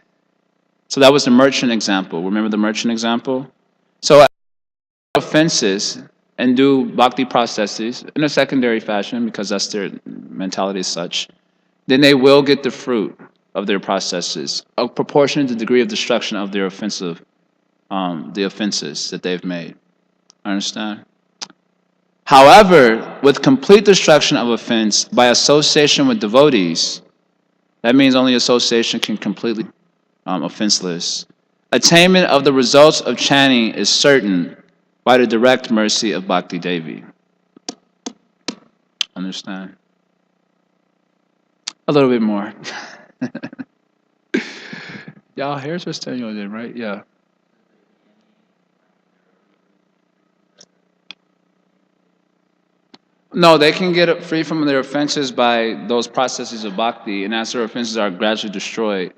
So that was the merchant example. Remember the merchant example? So offenses and do bhakti processes in a secondary fashion because that's their mentality is such, then they will get the fruit of their processes, a proportionate to the degree of destruction of their offenses that they've made. Understand? However, with complete destruction of offense by association with devotees, that means only association can completely offenseless. Attainment of the results of chanting is certain by the direct mercy of Bhakti Devi. Understand? A little bit more. Y'all hairs are staying on there, right? Yeah. No, they can get free from their offenses by those processes of bhakti, and as their offenses are gradually destroyed,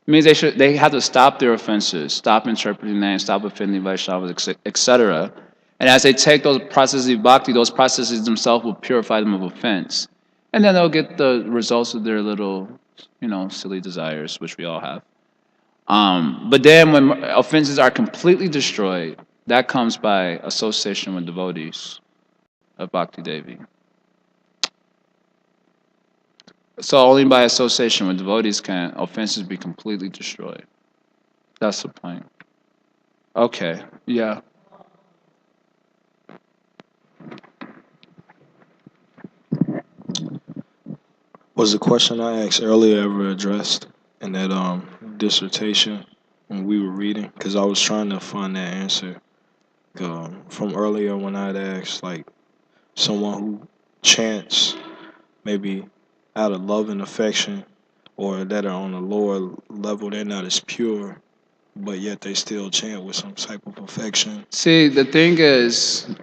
it means they have to stop their offenses, stop interpreting names, stop offending Vaishnavas, etc. And as they take those processes of bhakti, those processes themselves will purify them of offense. And then they'll get the results of their little, silly desires, which we all have. But then when offenses are completely destroyed, that comes by association with devotees of Bhakti Devi. So only by association with devotees can offenses be completely destroyed. That's the point. Okay, yeah. Was the question I asked earlier ever addressed in that dissertation when we were reading? Because I was trying to find that answer from earlier when I'd asked like someone who chants maybe out of love and affection, or that are on a lower level, they're not as pure, but yet they still chant with some type of affection. See, the thing is,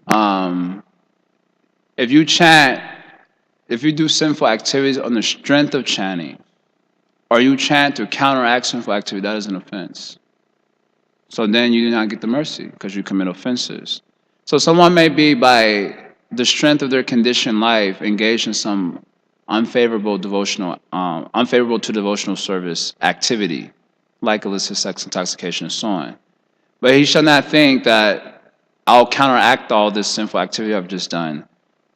um, if you chant, if you do sinful activities on the strength of chanting, or you chant to counteract sinful activity, that is an offense. So then you do not get the mercy because you commit offenses. So someone may be, by the strength of their conditioned life, engaged in some unfavorable to devotional service activity, like illicit sex, intoxication, and so on. But he shall not think that I'll counteract all this sinful activity I've just done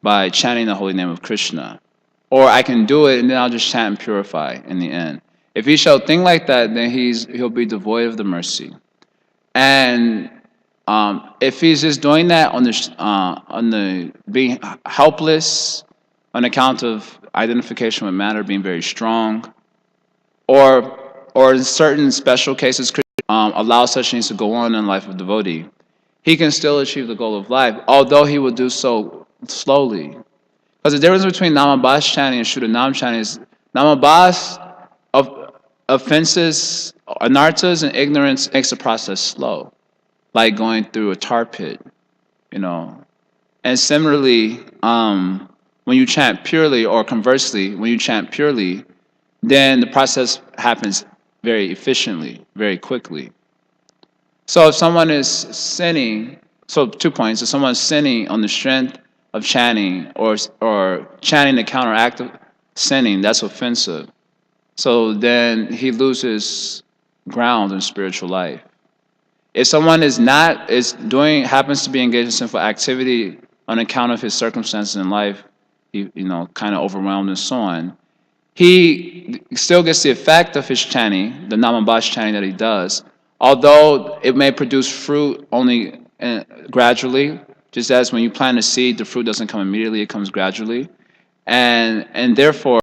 by chanting the holy name of Krishna. Or I can do it and then I'll just chant and purify in the end. If he shall think like that, then he'll be devoid of the mercy. And if he's just doing that on the being helpless on account of identification with matter being very strong, or in certain special cases, allow such things to go on in the life of devotee, he can still achieve the goal of life, although he will do so slowly. Because the difference between Namabas chanting and Shuddhanam chanting is Namabas of offenses, anarthas, and ignorance makes the process slow, like going through a tar pit, you know. And similarly, when you chant purely, or conversely, when you chant purely, then the process happens very efficiently, very quickly. So if someone is sinning, so 2 points, if someone's sinning on the strength of chanting, or chanting to counteract sinning, that's offensive. So then he loses ground in spiritual life. If someone happens to be engaged in sinful activity on account of his circumstances in life, he kind of overwhelmed and so on, he still gets the effect of his chanting, the Namabhash chanting that he does, although it may produce fruit only gradually, just as when you plant a seed, the fruit doesn't come immediately, it comes gradually. And therefore,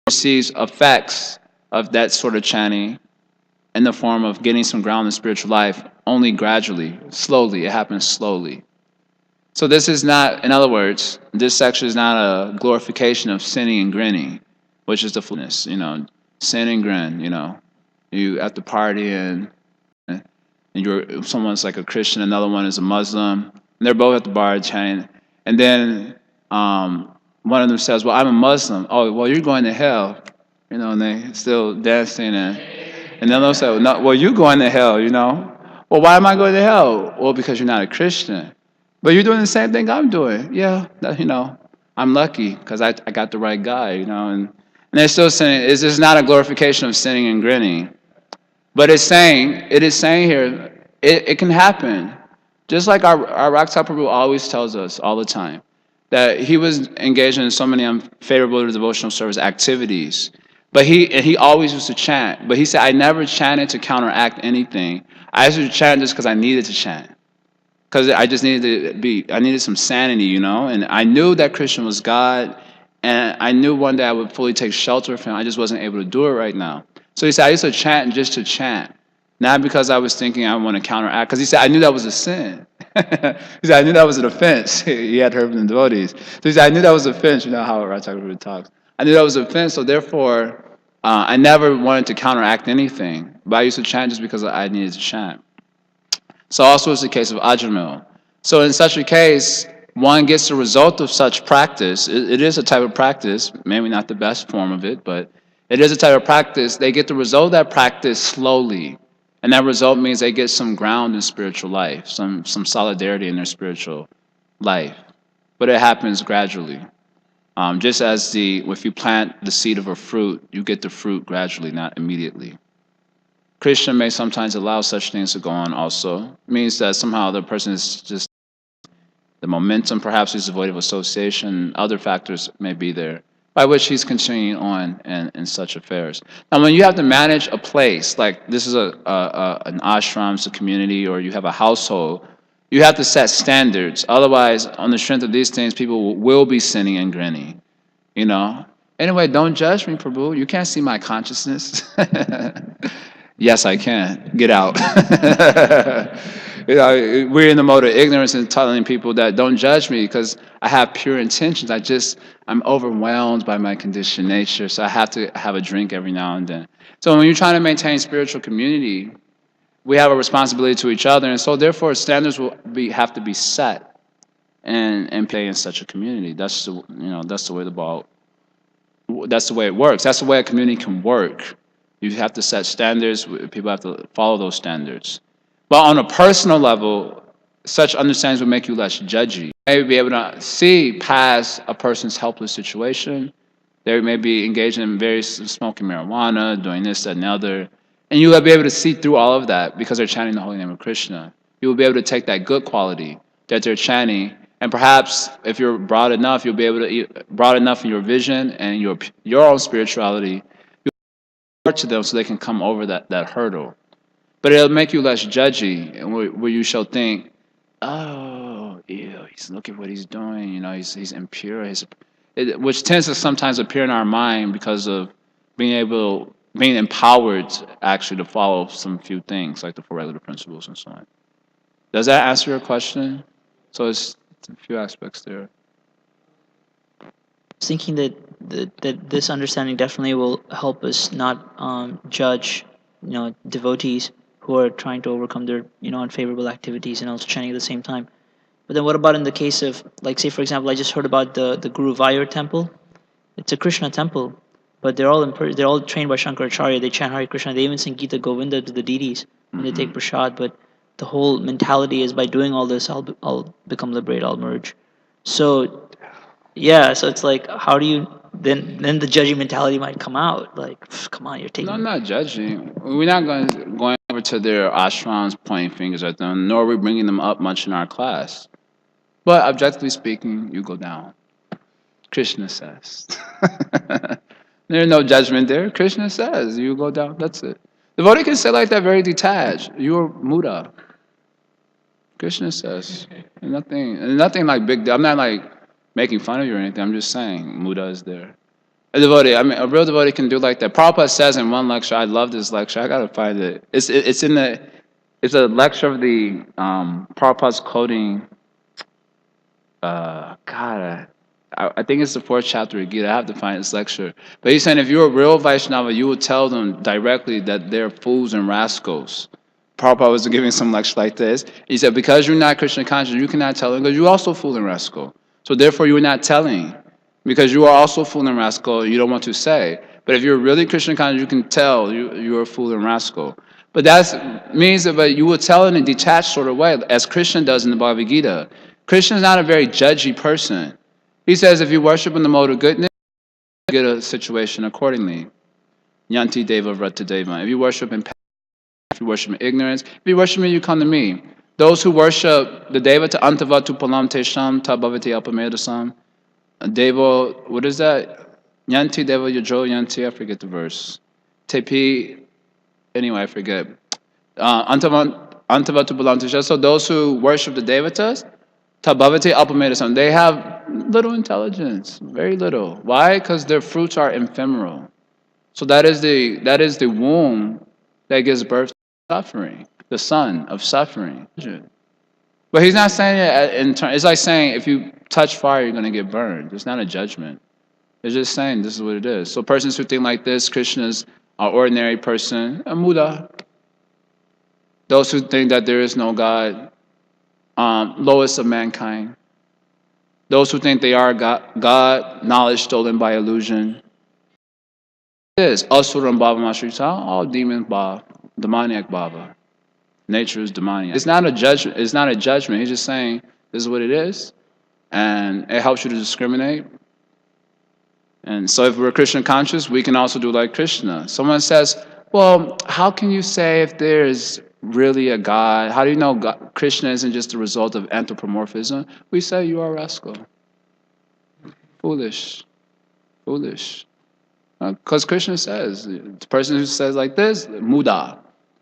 he receives effects of that sort of chanting in the form of getting some ground in spiritual life only gradually, slowly. It happens slowly. So this is not, in other words, this section is not a glorification of sinning and grinning, which is the fullness, sin and grin, you at the party and someone's like a Christian, another one is a Muslim, and they're both at the bar chanting, and then one of them says, "Well, I'm a Muslim." "Oh, well, you're going to hell," and they still dancing, and then they'll say, "No, well, you're going to hell," "Well, why am I going to hell?" "Well, because you're not a Christian." "But you're doing the same thing I'm doing." "Yeah, I'm lucky because I got the right guy," and they're still saying it's just not a glorification of sinning and grinning. But it is saying here, it can happen. Just like our Rakta Prabhu always tells us all the time, that he was engaged in so many unfavorable devotional service activities. But he always used to chant. But he said, I never chanted to counteract anything. I used to chant just because I needed to chant. Because I just I needed some sanity, and I knew that Krishna was God, and I knew one day I would fully take shelter from him. I just wasn't able to do it right now. So he said, I used to chant just to chant, not because I was thinking I want to counteract, because he said, I knew that was a sin. He said, I knew that was an offense. He had heard from the devotees. So he said, I knew that was an offense. You know how Rathakrishna talks. I knew that was an offense, so therefore, I never wanted to counteract anything, but I used to chant just because I needed to chant. So also is the case of Ajamil. So in such a case, one gets the result of such practice. It is a type of practice, maybe not the best form of it, but it is a type of practice. They get the result of that practice slowly. And that result means they get some ground in spiritual life, some solidarity in their spiritual life. But it happens gradually. Just as if you plant the seed of a fruit, you get the fruit gradually, not immediately. Krishna may sometimes allow such things to go on also. It means that somehow the person is just the momentum, perhaps he's devoid of association, other factors may be there, by which he's continuing on in such affairs. Now, when you have to manage a place, like this is an ashram, it's a community, or you have a household, you have to set standards. Otherwise, on the strength of these things, people will be sinning and grinning, you know? Anyway, don't judge me, Prabhu. You can't see my consciousness. Yes, I can. Get out. We're in the mode of ignorance and telling people that don't judge me because I have pure intentions. I'm overwhelmed by my conditioned nature, so I have to have a drink every now and then. So when you're trying to maintain spiritual community, we have a responsibility to each other, and so therefore standards have to be set and play in such a community. That's the way that's the way it works. That's the way a community can work. You have to set standards. People have to follow those standards. But on a personal level, such understandings will make you less judgy. You may be able to see past a person's helpless situation. They may be engaged in various smoking marijuana, doing this, that, and the other. And you will be able to see through all of that because they're chanting the holy name of Krishna. You will be able to take that good quality that they're chanting, and perhaps if you're broad enough, you'll be able to broad enough in your vision and your own spirituality, you'll to them so they can come over that hurdle. But it'll make you less judgy, and where you shall think, oh, ew, he's looking at what he's doing. He's impure. Which tends to sometimes appear in our mind because of being empowered actually to follow some few things like the four regular principles and so on. Does that answer your question? So it's a few aspects there. Thinking that this understanding definitely will help us not judge devotees who are trying to overcome their unfavorable activities and also chanting at the same time. But then what about in the case of, like, say for example, I just heard about the Guru Vayur temple. It's a Krishna temple, but they're all trained by Shankaracharya. They chant Hare Krishna. They even sing Gita Govinda to the deities when they take prasad. But the whole mentality is, by doing all this, I'll become liberated. I'll merge. So yeah, so it's like, how do you then the judging mentality might come out, like, come on, you're taking. No, I'm not judging. We're not going over to their ashrams pointing fingers at them, nor are we bringing them up much in our class. But objectively speaking, you go down. Krishna says. There's no judgment there. Krishna says you go down. That's it. The devotee can say like that, very detached. You're Muda. Krishna says. Nothing like big deal. I'm not like making fun of you or anything. I'm just saying Muda is there. A devotee, a real devotee can do like that. Prabhupada says in one lecture, I love this lecture. I gotta find it. It's a lecture of the Prabhupada's quoting. I think it's the fourth chapter of Gita. I have to find this lecture. But he's saying if you're a real Vaishnava, you will tell them directly that they're fools and rascals. Prabhupada was giving some lecture like this. He said, because you're not Krishna conscious, you cannot tell them because you're also fool and rascal. So therefore, you're not telling because you are also fool and rascal. You don't want to say. But if you're really Krishna conscious, you can tell you're a fool and rascal. But that means that you will tell in a detached sort of way, as Krishna does in the Bhagavad Gita. Krishna is not a very judgy person. He says if you worship in the mode of goodness, you get a situation accordingly. Yanti Deva Vrata Deva. If you worship in if you worship in ignorance, if you worship me, you come to me. Those who worship the Deva to Antavatu Palam Tesham Ta Bhavati Apamedasam. Deva, what is that? Yanti Deva Yajo Yanti, I forget the verse. Tepi, anyway, I forget. Antavatu Palam Tesham. So those who worship the Devatas, Tabhavati Apamedasam, they have little intelligence, very little. Why? Because their fruits are ephemeral. So that is the womb that gives birth to suffering, the son of suffering. But he's not saying it in terms. It's like saying if you touch fire, you're going to get burned. It's not a judgment. It's just saying this is what it is. So persons who think like this, Krishna's an ordinary person, a Muda. Those who think that there is no God, lowest of mankind. Those who think they are God, knowledge stolen by illusion. It is Asuram Baba Mashrita, all demon Baba, demoniac Baba. Nature is demoniac. It's not a judgment. It's not a judgment. He's just saying this is what it is, and it helps you to discriminate. And so if we're Krishna conscious, we can also do like Krishna. Someone says, well, how can you say if there is really a God? How do you know God, Krishna isn't just the result of anthropomorphism? We say you are a rascal. Foolish. Foolish. Because Krishna says, the person who says like this, muda.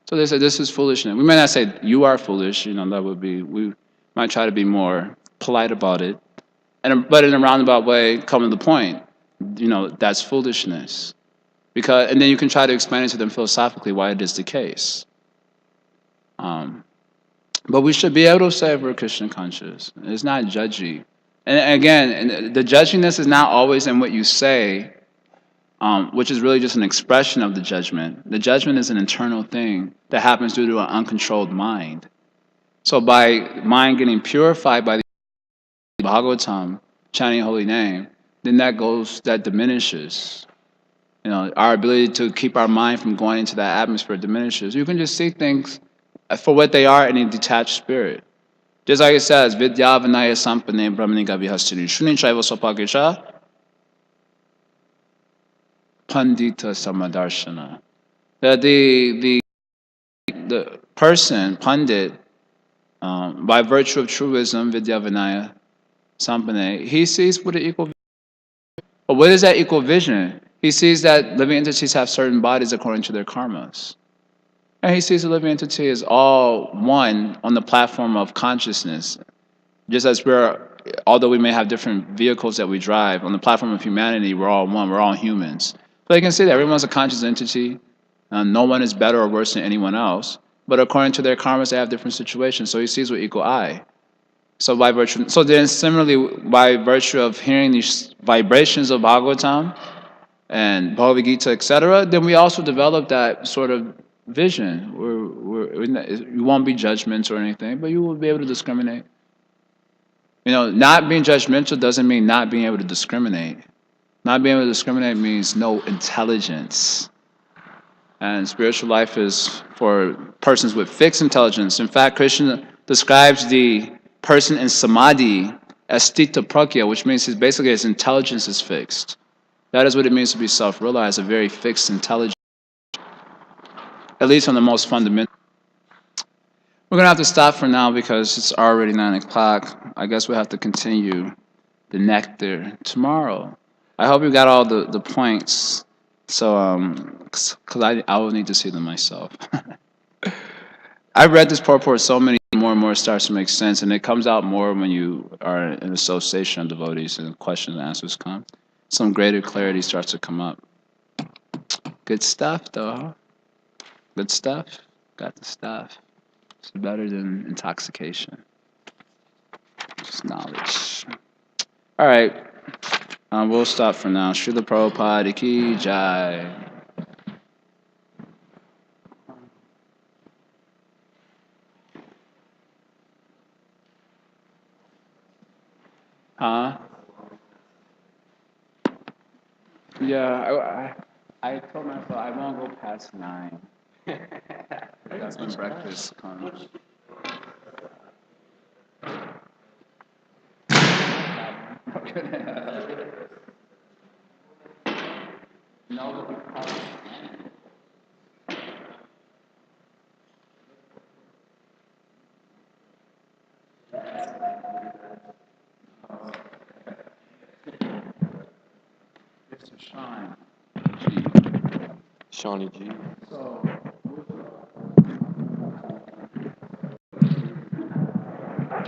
So they say this is foolishness. We may not say you are foolish, that would be, we might try to be more polite about it. But in a roundabout way, come to the point, that's foolishness. And then you can try to explain it to them philosophically why it is the case. But we should be able to say we're Krishna conscious. It's not judgy. And again, the judginess is not always in what you say, which is really just an expression of the judgment. The judgment is an internal thing that happens due to an uncontrolled mind. So by mind getting purified by the Bhagavatam, chanting holy name, then that diminishes. Our ability to keep our mind from going into that atmosphere diminishes. You can just see things for what they are in a detached spirit. Just like it says, Vidya Vinaya Sampane Brahmaniga Vihastini Shunin Shaiva Sopagisha Pandita Samadarshana. That the person, Pandit, by virtue of true wisdom, Vidya Vinaya Sampane, he sees with an equal vision. But what is that equal vision? He sees that living entities have certain bodies according to their karmas. And he sees the living entity as all one on the platform of consciousness. Just as although we may have different vehicles that we drive, on the platform of humanity, we're all one, we're all humans. But you can see that everyone's a conscious entity. No one is better or worse than anyone else. But according to their karmas, they have different situations. So he sees with equal eye. So then similarly, by virtue of hearing these vibrations of Bhagavatam and Bhagavad Gita, etc., then we also develop that sort of vision. You won't be judgments or anything, but you will be able to discriminate. Not being judgmental doesn't mean not being able to discriminate. Not being able to discriminate means no intelligence. And spiritual life is for persons with fixed intelligence. In fact, Krishna describes the person in samadhi as stita pragya, which means basically his intelligence is fixed. That is what it means to be self-realized, a very fixed intelligence, at least on the most fundamental. We're going to have to stop for now because it's already 9 o'clock. I guess we'll have to continue the nectar tomorrow. I hope you got all the points. So, because I will need to see them myself. I've read this purport so many more and more it starts to make sense, and it comes out more when you are in association of devotees and questions and answers come. Some greater clarity starts to come up. Good stuff, though, huh? Good stuff. Got the stuff. It's better than intoxication. Just knowledge. All right. We'll stop for now. Srila Prabhupada ki Jai. Huh? Yeah, I told myself I won't go past 9. That's when breakfast comes. No, it's a shine. Shawnee G.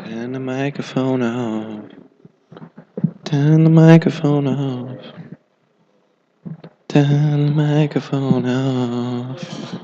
Turn the microphone off. Turn the microphone off. Turn the microphone off.